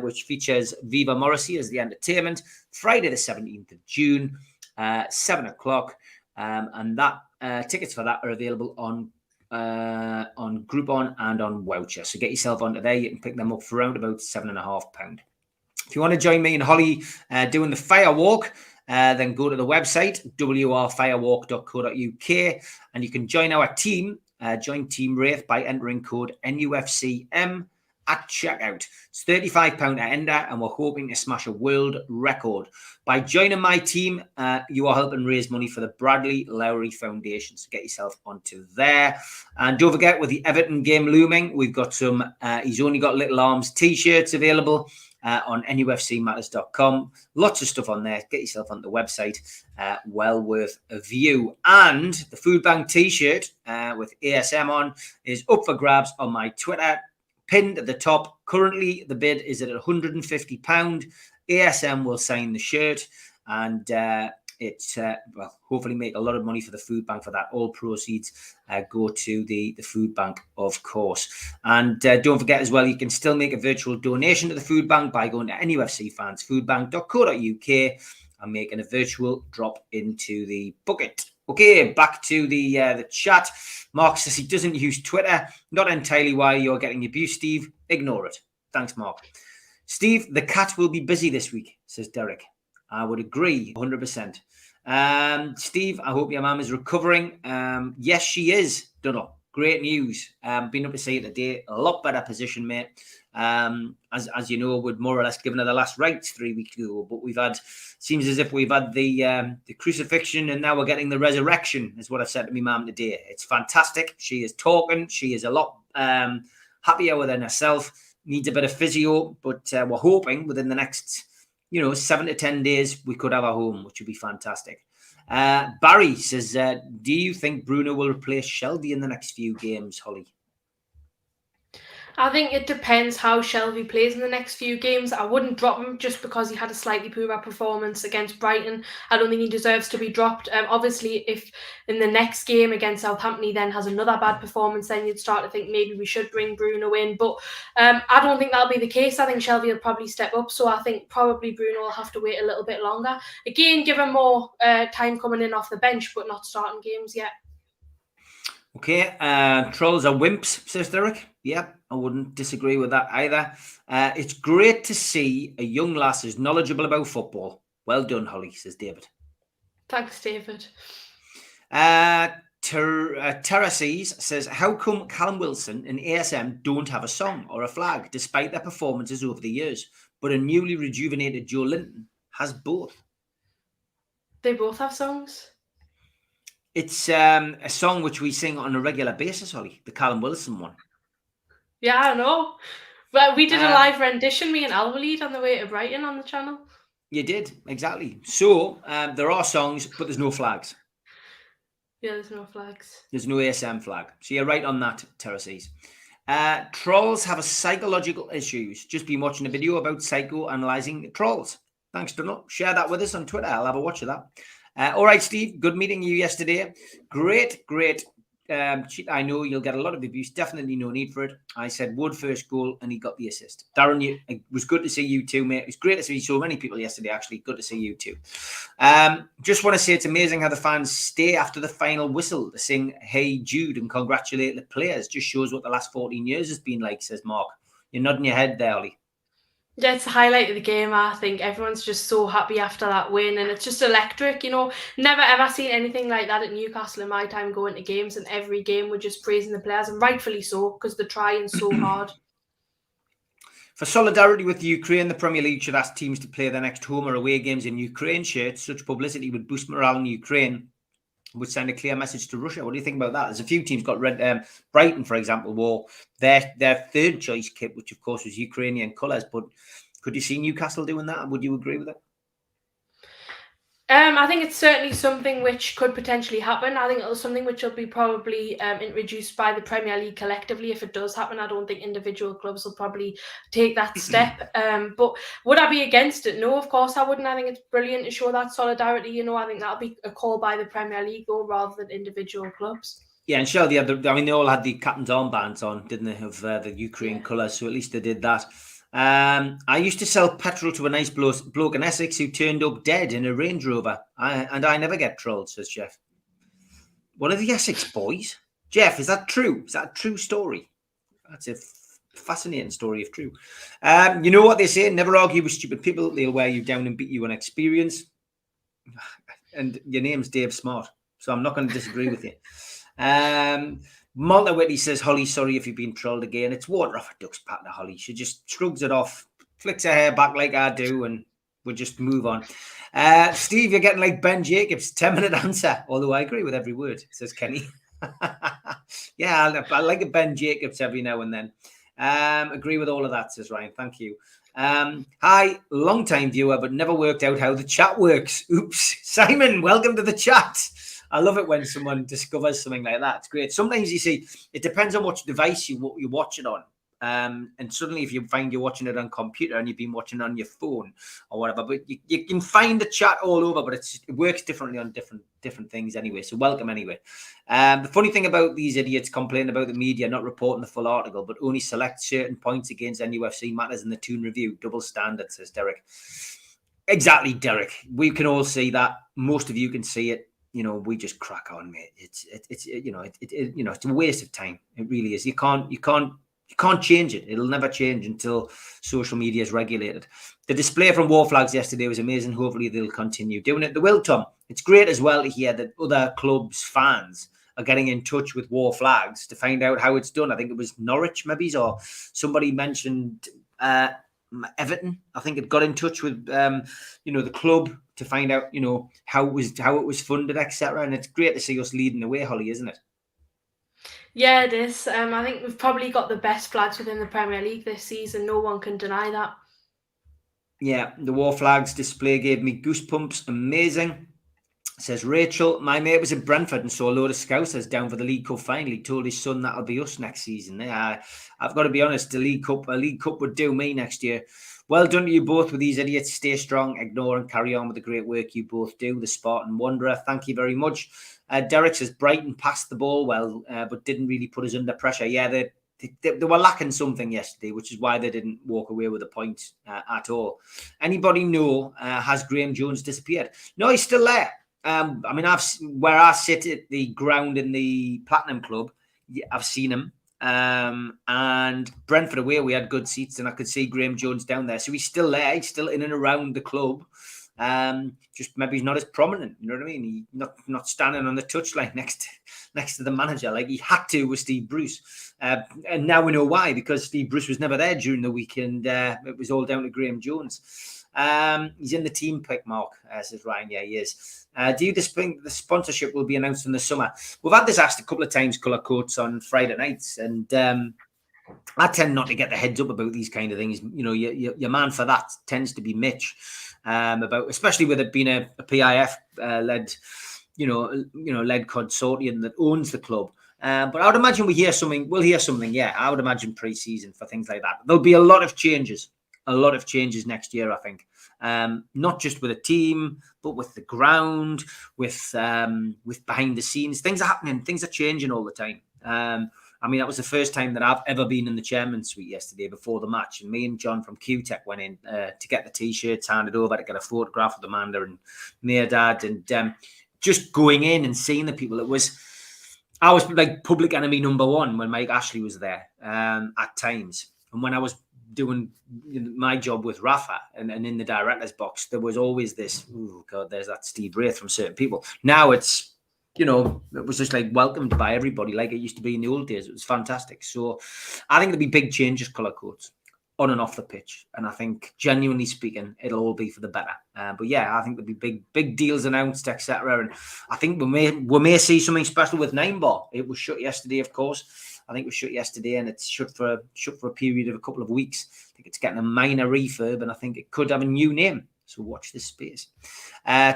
which features Viva Morrissey as the entertainment, Friday the 17th of June, 7 o'clock. And that tickets for that are available on Groupon and on Voucher. So get yourself onto there. You can pick them up for around about £7.50. If you want to join me and Holly doing the fire walk, then go to the website, wrfirewalk.co.uk, and you can join our team, join Team Wraith by entering code NUFCM at checkout. It's £35 to enter, and we're hoping to smash a world record. By joining my team, you are helping raise money for the Bradley Lowry Foundation. So get yourself onto there. And don't forget, with the Everton game looming, we've got some He's Only Got Little Arms t-shirts available on nufcmatters.com. Lots of stuff on there. Get yourself on the website. Well worth a view. And the Food Bank t-shirt with ASM on is up for grabs on my Twitter, pinned at the top. Currently, the bid is at £150. ASM will sign the shirt, and it's hopefully make a lot of money for the food bank for that. All proceeds go to the food bank, of course. And don't forget as well, you can still make a virtual donation to the food bank by going to nufcfansfoodbank.co.uk and making a virtual drop into the bucket. Okay, back to the chat. Mark says he doesn't use Twitter. Not entirely why you're getting abused, Steve. Ignore it. Thanks, Mark. Steve, the cat will be busy this week, says Derek. I would agree 100%. Steve, I hope your mum is recovering. Yes, she is. Dunno. Great news. Been up to see it today. A lot better position, mate. As you know, we'd more or less given her the last rites 3 weeks ago, but seems as if we've had the crucifixion and now we're getting the resurrection, is what I said to my mum today. It's fantastic. She is talking. She is a lot happier within herself. Needs a bit of physio, but we're hoping within the next 7 to 10 days, we could have her home, which would be fantastic. Barry says, do you think Bruno will replace Shelby in the next few games, Holly?
I think it depends how Shelby plays in the next few games. I wouldn't drop him just because he had a slightly poorer performance against Brighton. I don't think he deserves to be dropped. Obviously, if in the next game against Southampton he then has another bad performance, then you'd start to think maybe we should bring Bruno in. But I don't think that'll be the case. I think Shelby will probably step up. So I think probably Bruno will have to wait a little bit longer. Again, give him more time coming in off the bench, but not starting games yet.
Okay, trolls are wimps, says Derek. Yep, I wouldn't disagree with that either. It's great to see a young lass who's knowledgeable about football. Well done, Holly, says David.
Thanks, David.
Terraces says, how come Callum Wilson and ASM don't have a song or a flag, despite their performances over the years, but a newly rejuvenated Joe Linton has both?
They both have songs?
It's a song which we sing on a regular basis, Holly, the Callum Wilson one.
Yeah, I know. But we did a live rendition, me and Al lead on the way to Brighton on the channel.
You did, exactly. So there are songs, but there's no flags.
Yeah, there's no flags.
There's no ASM flag. So you're right on that, Terraces. Trolls have a psychological issues. Just been watching a video about psychoanalyzing trolls. Thanks, Bruno. Share that with us on Twitter. I'll have a watch of that. All right, Steve, good meeting you yesterday. Great. I know you'll get a lot of abuse. Definitely no need for it. I said Wood first goal, and he got the assist. Darren, it was good to see you too, mate. It was great to see so many people yesterday, actually. Good to see you too. Just want to say it's amazing how the fans stay after the final whistle to sing Hey Jude and congratulate the players. Just shows what the last 14 years has been like, says Mark. You're nodding your head there, Ollie.
Yeah, it's the highlight of the game, I think. Everyone's just so happy after that win, and it's just electric, Never ever seen anything like that at Newcastle in my time going to games, and every game we're just praising the players, and rightfully so, because they're trying so hard.
For solidarity with Ukraine, the Premier League should ask teams to play their next home or away games in Ukraine shirts. Such publicity would boost morale in Ukraine, would send a clear message to Russia. What do you think about that? There's a few teams got red. Brighton, for example, wore their third choice kit, which of course was Ukrainian colours. But could you see Newcastle doing that? Would you agree with it?
I think it's certainly something which could potentially happen. I think it's something which will be probably introduced by the Premier League collectively if it does happen. I don't think individual clubs will probably take that step. But would I be against it? No, of course I wouldn't. I think it's brilliant to show that solidarity. I think that'll be a call by the Premier League though, rather than individual clubs. Yeah,
and Shelby, they all had the captain's armbands on, didn't they, of the Ukraine colours? So at least they did that. I used to sell petrol to a nice bloke in Essex who turned up dead in a Range Rover. And I never get trolled, says Jeff. One of the Essex boys? Jeff, is that true? Is that a true story? That's a fascinating story if true. You know what they say? Never argue with stupid people. They'll wear you down and beat you on experience. And your name's Dave Smart, so I'm not going to disagree with you. Malta Whitty says, Holly, sorry if you've been trolled again. It's water off a duck's pattern, Holly. She just shrugs it off, flicks her hair back like I do, and we'll just move on. Steve, you're getting like Ben Jacobs, 10-minute answer. Although I agree with every word, says Kenny. Yeah, I like a Ben Jacobs every now and then. Agree with all of that, says Ryan. Thank you. Hi, long-time viewer, but never worked out how the chat works. Oops. Simon, welcome to the chat. I love it when someone discovers something like that. It's great. Sometimes you see, it depends on which device you watch it on. And suddenly if you find you're watching it on computer and you've been watching it on your phone or whatever, but you can find the chat all over, but it works differently on different things anyway. So welcome anyway. The funny thing about these idiots complaining about the media not reporting the full article, but only select certain points against NUFC matters in the Toon review. Double standard, says Derek. Exactly, Derek. We can all see that. Most of you can see it. You know, we just crack on, mate. It's a waste of time. It really is. You can't change it. It'll never change until social media is regulated. The display from War Flags yesterday was amazing. Hopefully they'll continue doing it. They will, Tom. It's great as well to hear that other clubs' fans are getting in touch with War Flags to find out how it's done. I think it was Norwich, maybe, or somebody mentioned Everton. I think it got in touch with the club to find out how it was funded, etc. And it's great to see us leading the way, Holly, isn't it?
Yeah, it is. I think we've probably got the best flags within the Premier League this season. No one can deny that.
Yeah, the War Flags display gave me goosebumps. Amazing. Says Rachel, my mate was in Brentford and saw a load of Scousers down for the League Cup final. He told his son that'll be us next season. I've got to be honest, a League Cup would do me next year. Well done to you both with these idiots. Stay strong, ignore and carry on with the great work you both do. The Spartan Wanderer, thank you very much. Derek says Brighton passed the ball well, but didn't really put us under pressure. Yeah, they were lacking something yesterday, which is why they didn't walk away with a point at all. Anybody know, has Graham Jones disappeared? No, he's still there. Where I sit at the ground in the Platinum Club, I've seen him. And Brentford away, we had good seats, and I could see Graham Jones down there. So he's still there. He's still in and around the club. Just maybe he's not as prominent. You know what I mean? He's not standing on the touchline next to the manager like he had to with Steve Bruce. And now we know why, because Steve Bruce was never there during the week, and it was all down to Graham Jones. He's in the team pick, Mark, says Ryan. Yeah, he is. Do you think the sponsorship will be announced in the summer? We've had this asked a couple of times, Colour Coats, on Friday nights, and I tend not to get the heads up about these kind of things. You know, your man for that tends to be Mitch, especially with it being a PIF led consortium that owns the club. But I would imagine we'll hear something. Yeah, I would imagine pre-season for things like that. There'll be a lot of changes next year, I think. Not just with a team, but with the ground, with behind the scenes. Things are happening. Things are changing all the time. That was the first time that I've ever been in the chairman's suite yesterday before the match. And me and John from QTech went in to get the T-shirts handed over, to get a photograph of Amanda and Meardad. And just going in and seeing the people, I was like public enemy number one when Mike Ashley was there at times. And when I was doing my job with Rafa and in the director's box, there was always this, oh God, there's that Steve Wraith from certain people. Now it's, it was just like welcomed by everybody like it used to be in the old days. It was fantastic. So I think there'll be big changes, Colour Coats, on and off the pitch. And I think, genuinely speaking, it'll all be for the better. But yeah, I think there'll be big deals announced, etc. And I think we may see something special with Nine Bar. It was shut yesterday, of course. I think it was shut yesterday, and it's shut for a period of a couple of weeks. I think it's getting a minor refurb, and I think it could have a new name. So watch this space.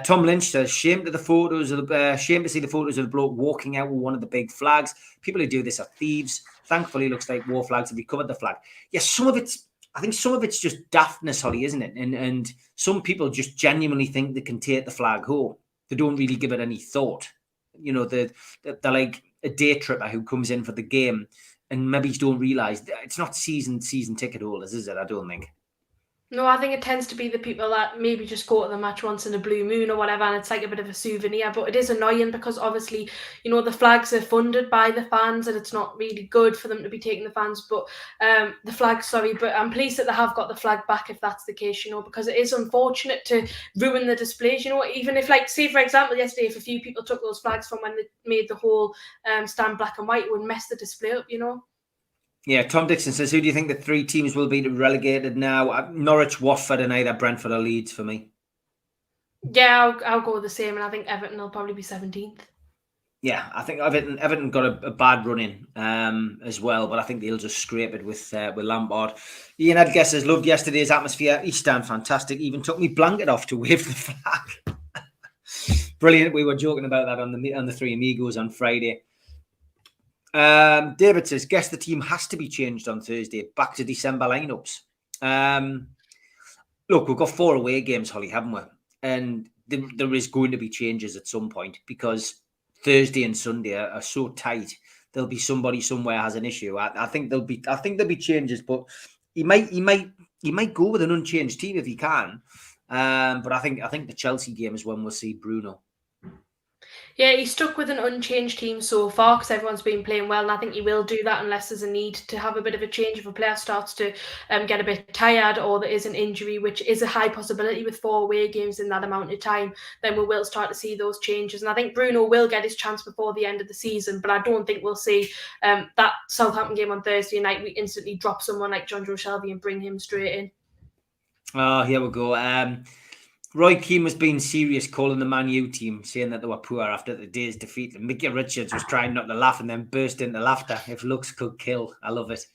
Tom Lynch says, shame to see the photos of the bloke walking out with one of the big flags. People who do this are thieves. Thankfully, it looks like War Flags have recovered the flag. Yeah, I think some of it's just daftness, Holly, isn't it? And some people just genuinely think they can take the flag home. They don't really give it any thought. They're like a day tripper who comes in for the game and maybe don't realise it's not season ticket holders, is it? I don't think.
No, I think it tends to be the people that maybe just go to the match once in a blue moon or whatever, and it's like a bit of a souvenir. But it is annoying because obviously, the flags are funded by the fans, and it's not really good for them to be taking the fans. But but I'm pleased that they have got the flag back if that's the case, because it is unfortunate to ruin the displays. Even if, like, say for example, yesterday, if a few people took those flags from when they made the whole stand black and white, it would mess the display up,
Yeah, Tom Dixon says, who do you think the three teams will be relegated now? Norwich, Watford, and either Brentford or Leeds for me.
Yeah, I'll go the same, and I think Everton will probably be 17th.
Yeah, I think Everton got a bad run in as well, but I think they'll just scrape it with Lampard. Ian Edgar says, loved yesterday's atmosphere. Each stand fantastic. Even took me blanket off to wave the flag. Brilliant. We were joking about that on the Three Amigos on Friday. David says, guess the team has to be changed on Thursday. Back to December lineups. Look, we've got 4 away games, Holly, haven't we? And there is going to be changes at some point because Thursday and Sunday are so tight. There'll be somebody somewhere has an issue. I think there'll be changes, but he might go with an unchanged team if he can. But I think the Chelsea game is when we'll see Bruno.
Yeah, he's stuck with an unchanged team so far because everyone's been playing well, and I think he will do that unless there's a need to have a bit of a change. If a player starts to get a bit tired or there is an injury, which is a high possibility with 4 away games in that amount of time, then we will start to see those changes. And I think Bruno will get his chance before the end of the season, but I don't think we'll see that Southampton game on Thursday night, we instantly drop someone like Shelby and bring him straight in.
Oh, here we go. Roy Keane was being serious, calling the Man U team, saying that they were poor after the day's defeat. And Mickey Richards was trying not to laugh and then burst into laughter. If looks could kill. I love it.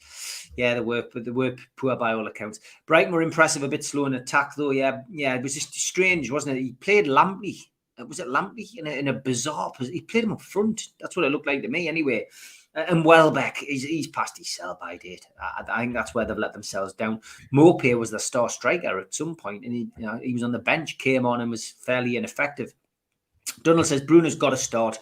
Yeah, they were poor by all accounts. Brighton were impressive, a bit slow in attack, though. Yeah, it was just strange, wasn't it? He played Lamptey. Was it Lamptey? In a bizarre position. He played him up front. That's what it looked like to me, anyway. And Welbeck, he's past his sell-by date. I think that's where they've let themselves down. Maupay was the star striker at some point, and he was on the bench, came on and was fairly ineffective. Donald says Bruno's got to start.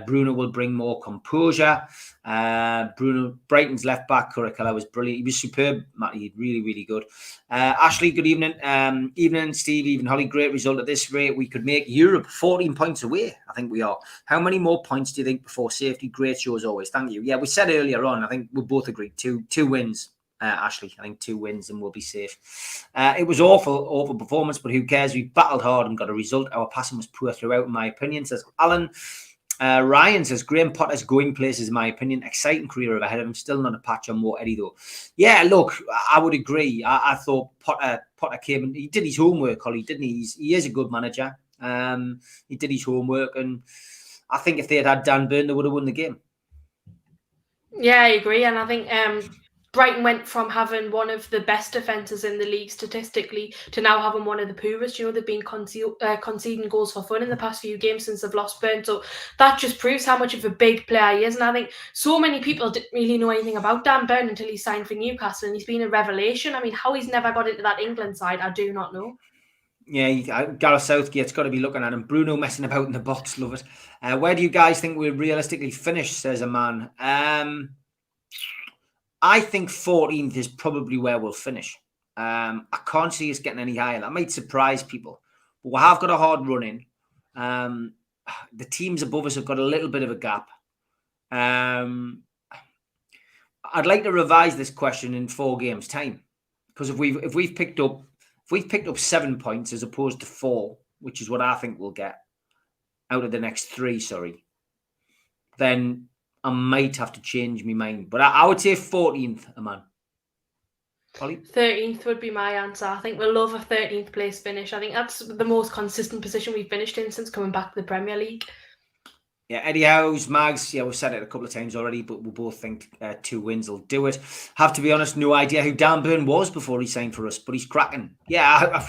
Bruno will bring more composure. Brighton's left back, Kurikala, was brilliant. He was superb, Matty. Really, really good. Ashley, good evening. Evening, Steve, even Holly. Great result at this rate. We could make Europe 14 points away. I think we are. How many more points do you think before safety? Great show as always. Thank you. Yeah, we said earlier on, I think we both agreed. Two wins. Ashley, I think 2 wins and we'll be safe. It was awful performance, but who cares? We battled hard and got a result. Our passing was poor throughout, in my opinion, says Alan. Ryan says Graham Potter's going places, in my opinion. Exciting career ahead of him. Still not a patch on Mo Eddie, though. Yeah, look, I would agree. I thought Potter came and he did his homework, Holly, didn't he? He is a good manager. He did his homework, and I think if they had Dan Burn, they would have won the game.
Yeah, I agree. And I think Brighton went from having one of the best defences in the league statistically to now having one of the poorest. They've been conceding goals for fun in the past few games since they've lost Burn. So that just proves how much of a big player he is. And I think so many people didn't really know anything about Dan Burn until he signed for Newcastle. And he's been a revelation. I mean, how he's never got into that England side, I do not know.
Yeah, Gareth Southgate's got to be looking at him. Bruno messing about in the box, love it. Where do you guys think we'll realistically finish, says a man? I think 14th is probably where we'll finish. I can't see us getting any higher. That might surprise people. But we have got a hard run in. The teams above us have got a little bit of a gap. I'd like to revise this question in 4 games' time. Because if we've picked up 7 points as opposed to 4, which is what I think we'll get out of the next 3, then I might have to change my mind. But I would say 14th, man. Holly? 13th
would be my answer. I think we'll love a 13th place finish. I think that's the most consistent position we've finished in since coming back to the Premier League.
Yeah, Eddie Howe's, Mags, yeah, we've said it a couple of times already, but we both think 2 wins will do it. Have to be honest, no idea who Dan Burn was before he signed for us, but he's cracking. Yeah,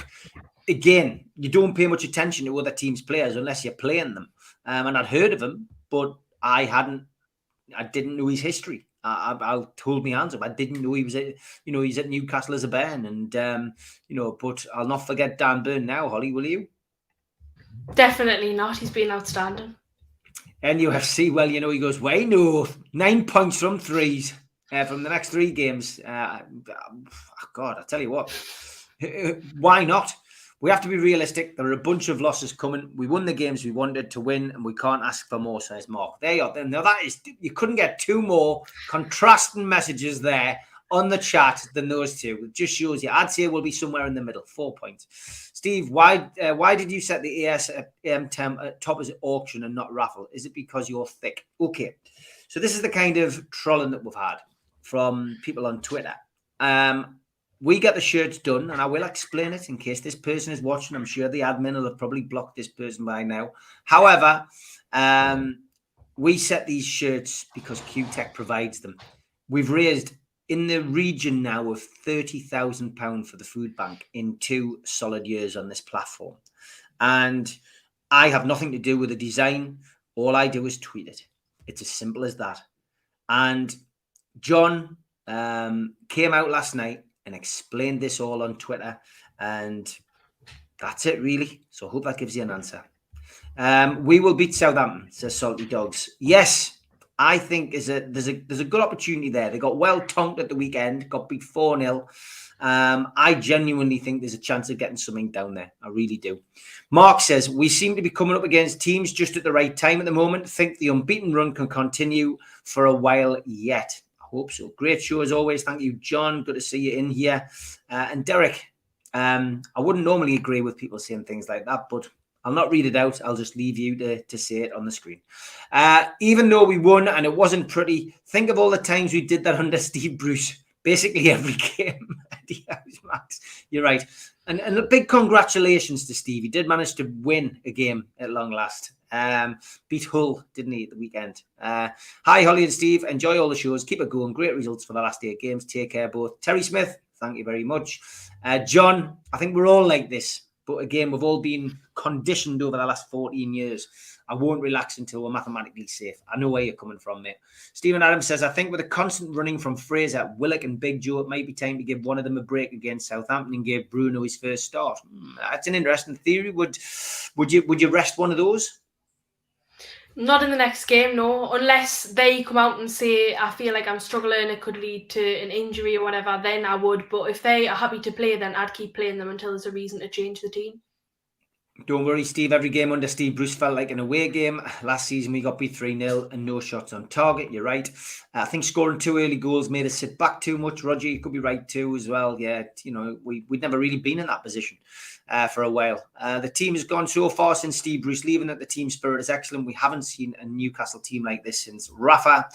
again, you don't pay much attention to other teams' players unless you're playing them. And I'd heard of him, but I didn't know his history. I'll hold my hands up. I didn't know he was he's at Newcastle as a Bairn, and but I'll not forget Dan Burn now. Holly, will you?
Definitely not. He's been outstanding.
NUFC, well, he goes way north. 9 points from 3s from the next 3 games. God, I tell you what, why not? We have to be realistic. There are a bunch of losses coming. We won the games we wanted to win, and we can't ask for more, says Mark. There you are. Now you couldn't get 2 more contrasting messages there on the chat than those 2. It just shows you. I'd say we'll be somewhere in the middle. 4 points. Steve, why did you set the ASM top as auction and not raffle? Is it because you're thick? Okay. So this is the kind of trolling that we've had from people on Twitter. We get the shirts done, and I will explain it in case this person is watching. I'm sure the admin will have probably blocked this person by now. However, we set these shirts because Q-Tech provides them. We've raised in the region now of £30,000 for the food bank in 2 solid years on this platform. And I have nothing to do with the design. All I do is tweet it. It's as simple as that. And John came out last night and explained this all on Twitter, and that's it, really. So I hope that gives you an answer. We will beat Southampton, says Salty Dogs. Yes, I think there's a good opportunity there. They got well tonked at the weekend, got beat 4-0. I genuinely think there's a chance of getting something down there. I really do. Mark says, we seem to be coming up against teams just at the right time at the moment. Think the unbeaten run can continue for a while yet. I hope so. Great show as always. Thank you, John. Good to see you in here. And Derek, I wouldn't normally agree with people saying things like that, but I'll not read it out. I'll just leave you to say it on the screen. Even though we won and it wasn't pretty, think of all the times we did that under Steve Bruce. Basically every game. Max, you're right. And a big congratulations to Steve. He did manage to win a game at long last. Beat Hull, didn't he, at the weekend? Hi, Holly and Steve. Enjoy all the shows. Keep it going. Great results for the last 8 games. Take care, both. Terry Smith, thank you very much. John, I think we're all like this. But again, we've all been conditioned over the last 14 years. I won't relax until we're mathematically safe. I know where you're coming from, mate. Stephen Adams says, I think with a constant running from Fraser, Willock and Big Joe, it might be time to give one of them a break against Southampton and give Bruno his first start. That's an interesting theory. Would you rest one of those?
Not in the next game, no. Unless they come out and say, I feel like I'm struggling, it could lead to an injury or whatever, then I would. But if they are happy to play, then I'd keep playing them until there's a reason to change the team.
Don't worry, Steve. Every game under Steve Bruce felt like an away game. Last season, we got beat 3-0 and no shots on target. You're right. I think scoring 2 early goals made us sit back too much. Roger, you could be right too as well. Yeah, we'd never really been in that position for a while. The team has gone so far since Steve Bruce leaving that the team spirit is excellent. We haven't seen a Newcastle team like this since Rafa.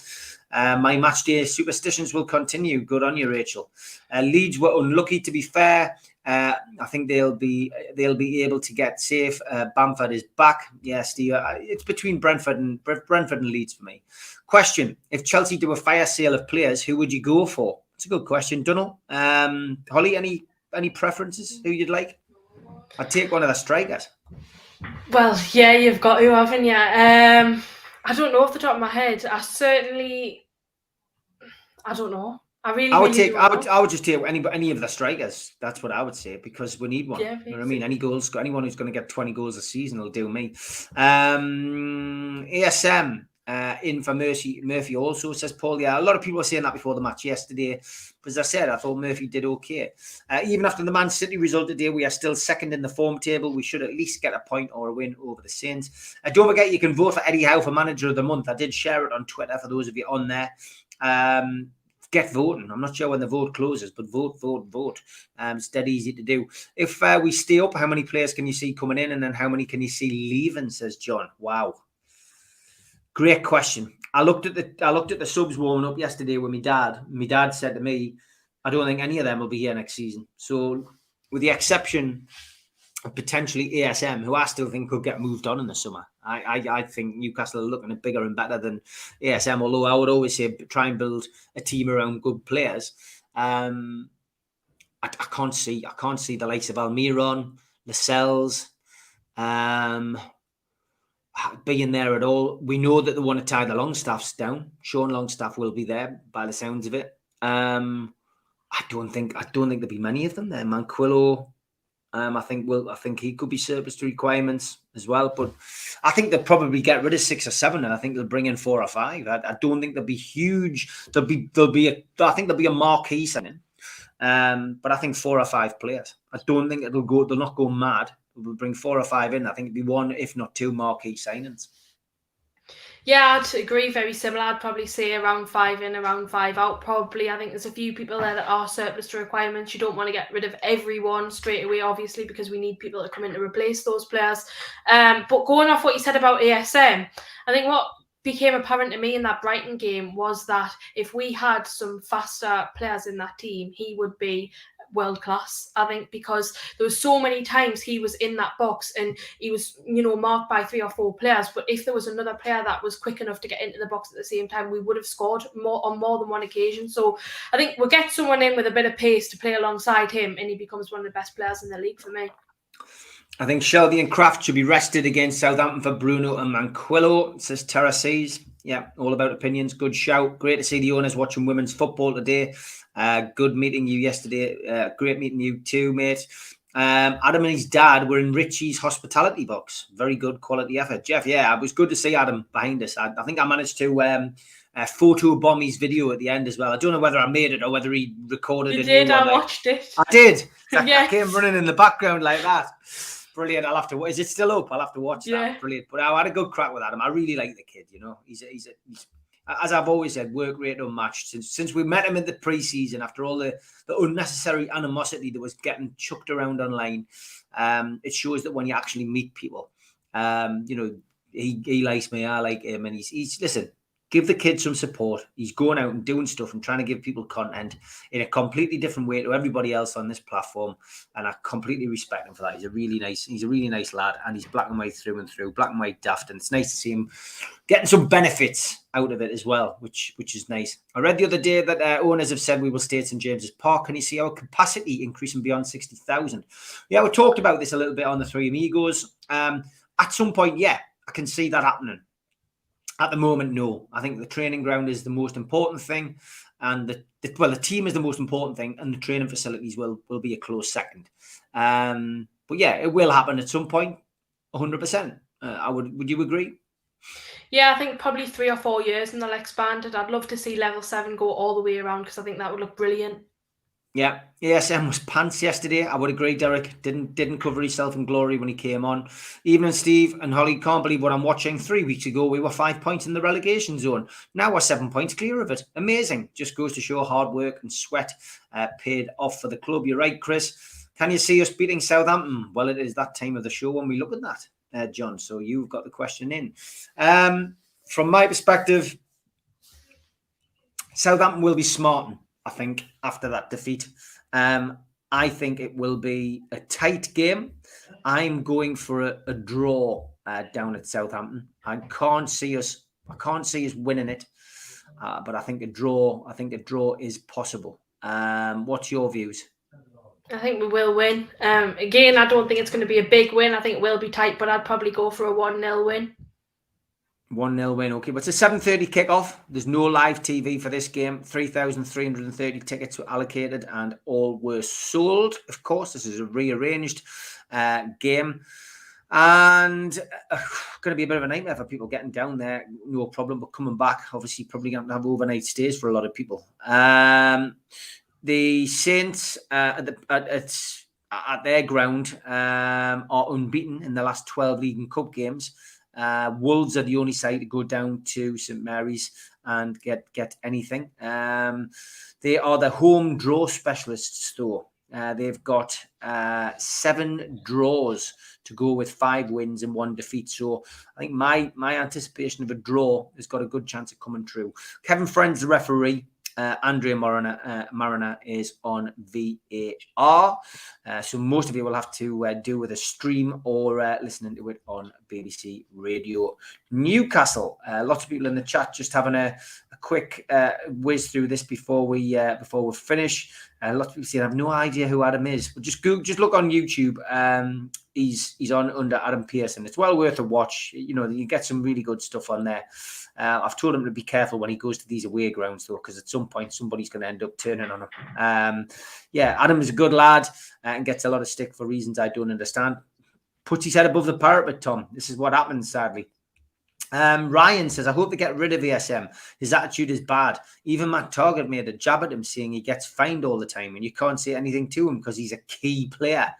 My matchday superstitions will continue. Good on you, Rachel. Leeds were unlucky, to be fair. I think they'll be able to get safe. Bamford is back. Yeah, Steve. It's between Brentford and Leeds for me. Question: if Chelsea do a fire sale of players, who would you go for? It's a good question, Dunno. Holly, any preferences? Who you'd like? I'd take one of the strikers.
Well, yeah, you've got to, haven't you? I don't know off the top of my head. I don't know. I would just take any of the strikers. That's what I would say, because we need one. Yeah, you know what I mean? Anyone who's going to get 20 goals a season will do me. ASM in for Murphy also says, Paul, yeah, a lot of people were saying that before the match yesterday. But as I said, I thought Murphy did okay. Even after the Man City result today, we are still second in the form table. We should at least get a point or a win over the Saints. Don't forget, you can vote for Eddie Howe for Manager of the Month. I did share it on Twitter for those of you on there. Get voting. I'm not sure when the vote closes, but vote. It's dead easy to do. If we stay up, how many players can you see coming in, and then how many can you see leaving? Says John. Wow, great question. I looked at the subs warming up yesterday with my dad. My dad said to me, I don't think any of them will be here next season. So, with the exception of potentially ASM, who I still think could get moved on in the summer. I think Newcastle are looking at bigger and better than ASM, although I would always say try and build a team around good players. I can't see the likes of Almiron, Lascelles being there at all. We know that they want to tie the Longstaffs down. Sean Longstaff will be there by the sounds of it. I don't think there'll be many of them there. Manquillo, I think he could be surplus to requirements as well, but I think they'll probably get rid of 6 or 7, and I think they'll bring in 4 or 5. I don't think they'll be huge. I think there'll be a marquee signing, but I think 4 or 5 players. I don't think they'll not go mad. They'll bring 4 or 5 in. I think it'll be 1, if not 2, marquee signings. Yeah, I'd agree. Very similar. I'd probably say around 5 in, around 5 out. Probably, I think there's a few people there that are surplus to requirements. You don't want to get rid of everyone straight away, obviously, because we need people to come in to replace those players. But going off what you said about ASM, I think what became apparent to me in that Brighton game was that if we had some faster players in that team, he would be world class, I think, because there was so many times he was in that box and he was, marked by 3 or 4 players. But if there was another player that was quick enough to get into the box at the same time, we would have scored on more than one occasion. So I think we'll get someone in with a bit of pace to play alongside him, and he becomes one of the best players in the league for me.
I think Shelby and Kraft should be rested against Southampton for Bruno and Manquillo, says Terraces. Yeah, all about opinions. Good shout. Great to see the owners watching women's football today. Good meeting you yesterday. Great meeting you too, mate. Adam and his dad were in Richie's hospitality box. Very good quality effort. Jeff, yeah, it was good to see Adam behind us. I think I managed to photo bomb his video at the end as well. I don't know whether I made it or whether he recorded
You
a
did,
new one.
I watched it.
I did.
Yeah.
I came running in the background like that. Brilliant. I'll have to. Is it still up? I'll have to watch that.
Yeah.
Brilliant. But I had a good crack with Adam. I really like the kid. You know, he's as I've always said, work rate unmatched. Since we met him in the pre-season, after all the unnecessary animosity that was getting chucked around online, it shows that when you actually meet people, you know, he likes me, I like him, and he's listen. Give the kid some support. He's going out and doing stuff and trying to give people content in a completely different way to everybody else on this platform. And I completely respect him for that. He's a really nice lad, and he's black and white through and through, black and white daft. And it's nice to see him getting some benefits out of it as well, which is nice. I read the other day that owners have said we will stay at St James's Park. Can you see our capacity increasing beyond 60,000? Yeah, we talked about this a little bit on the Three Amigos. At some point, yeah, I can see that happening. At the moment, no. I think the training ground is the most important thing, and the team is the most important thing, and the training facilities will be a close second. But yeah, it will happen at some point, 100%. Would you agree?
Yeah, I think probably 3 or 4 years and they'll expand it. I'd love to see level 7 go all the way around because I think that would look brilliant.
Yeah, ASM was pants yesterday. I would agree, Derek. Didn't cover himself in glory when he came on. Evening, Steve and Holly. Can't believe what I'm watching. 3 weeks ago, we were 5 points in the relegation zone. Now we're 7 points clear of it. Amazing. Just goes to show hard work and sweat paid off for the club. You're right, Chris. Can you see us beating Southampton? Well, it is that time of the show when we look at that, John. So you've got the question in. From my perspective, Southampton will be smarting, I think, after that defeat. I think it will be a tight game. I'm going for a draw down at Southampton. I can't see us winning it, but I think a draw is possible. What's your views?
I think we will win. Again, I don't think it's going to be a big win. I think it will be tight, but I'd probably go for a 1-0 win.
1-0 win, okay. But it's a 7:30 kickoff. There's no live TV for this game. 3,330 tickets were allocated and all were sold. Of course, this is a rearranged game. And going to be a bit of a nightmare for people getting down there. No problem, but coming back, obviously, probably going to have overnight stays for a lot of people. The Saints at their ground are unbeaten in the last 12 League and Cup games. Wolves are the only side to go down to St Mary's and get anything. They are the home draw specialists, though. They've got 7 draws to go with 5 wins and 1 defeat. So I think my anticipation of a draw has got a good chance of coming true. Kevin Friend's the referee. Andrea Mariner is on VAR. So most of you will have to do with a stream or listening to it on BBC Radio Newcastle. Lots of people in the chat just having a quick whiz through this before we finish. Lots of people saying I have no idea who Adam is, but just look on YouTube. He's on under Adam Pearson. It's well worth a watch. You know, you get some really good stuff on there. I've told him to be careful when he goes to these away grounds, though, because at some point somebody's going to end up turning on him. Yeah, Adam is a good lad and gets a lot of stick for reasons I don't understand. Puts his head above the parapet, Tom. This is what happens, sadly. Ryan says, I hope they get rid of ASM. His attitude is bad. Even Matt Target made a jab at him saying he gets fined all the time and you can't say anything to him because he's a key player.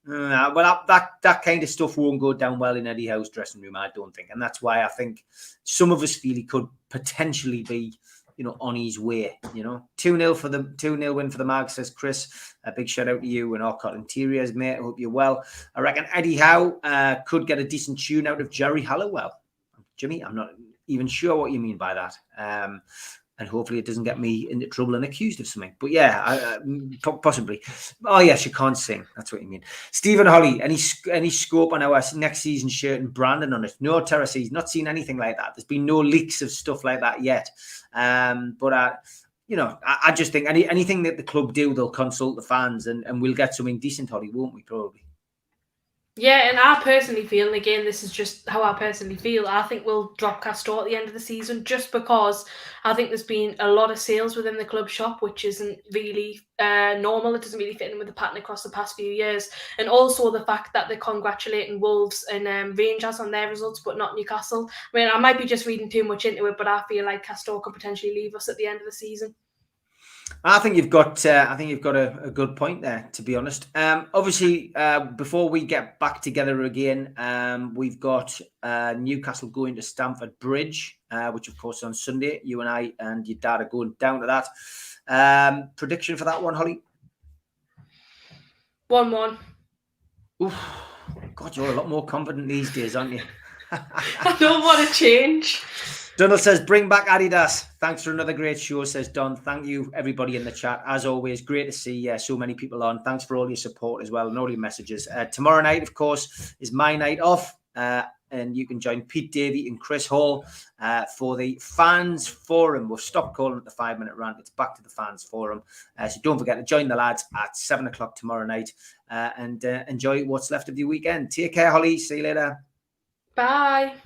Well, that kind of stuff won't go down well in Eddie Howe's dressing room, I don't think. And that's why I think some of us feel he could potentially be, you know, on his way, you know. 2-0 win for the Mag, says Chris. A big shout out to you and Orcott Interiors, mate. I hope you're well. I reckon Eddie Howe could get a decent tune out of Jerry Halliwell. Jimmy, I'm not even sure what you mean by that. And hopefully it doesn't get me into trouble and accused of something. But yeah, possibly. Oh, yes, you can't sing. That's what you mean. Stephen Holly, any scope on our next season shirt and branding on it? No, Terraces, not seen anything like that. There's been no leaks of stuff like that yet. But you know, I just think anything that the club do, they'll consult the fans and we'll get something decent, Holly, won't we, probably?
Yeah, and I personally feel, and again, this is just how I personally feel, I think we'll drop Castor at the end of the season just because I think there's been a lot of sales within the club shop, which isn't really normal. It doesn't really fit in with the pattern across the past few years. And also the fact that they're congratulating Wolves and Rangers on their results, but not Newcastle. I mean, I might be just reading too much into it, but I feel like Castor could potentially leave us at the end of the season.
I think you've got a good point there, to be honest. Obviously, before we get back together again, we've got Newcastle going to Stamford Bridge, which of course on Sunday, you and I and your dad are going down to that. Prediction for that one, Holly?
1-1.
Oof. God, you're a lot more confident these days, aren't you?
I don't want to change.
Donald says, bring back Adidas. Thanks for another great show, says Don. Thank you, everybody in the chat. As always, great to see so many people on. Thanks for all your support as well and all your messages. Tomorrow night, of course, is my night off. And you can join Pete Davey and Chris Hall for the Fans Forum. We've stopped calling it the 5-minute rant. It's back to the Fans Forum. So don't forget to join the lads at 7 o'clock tomorrow night and enjoy what's left of your weekend. Take care, Holly. See you later.
Bye.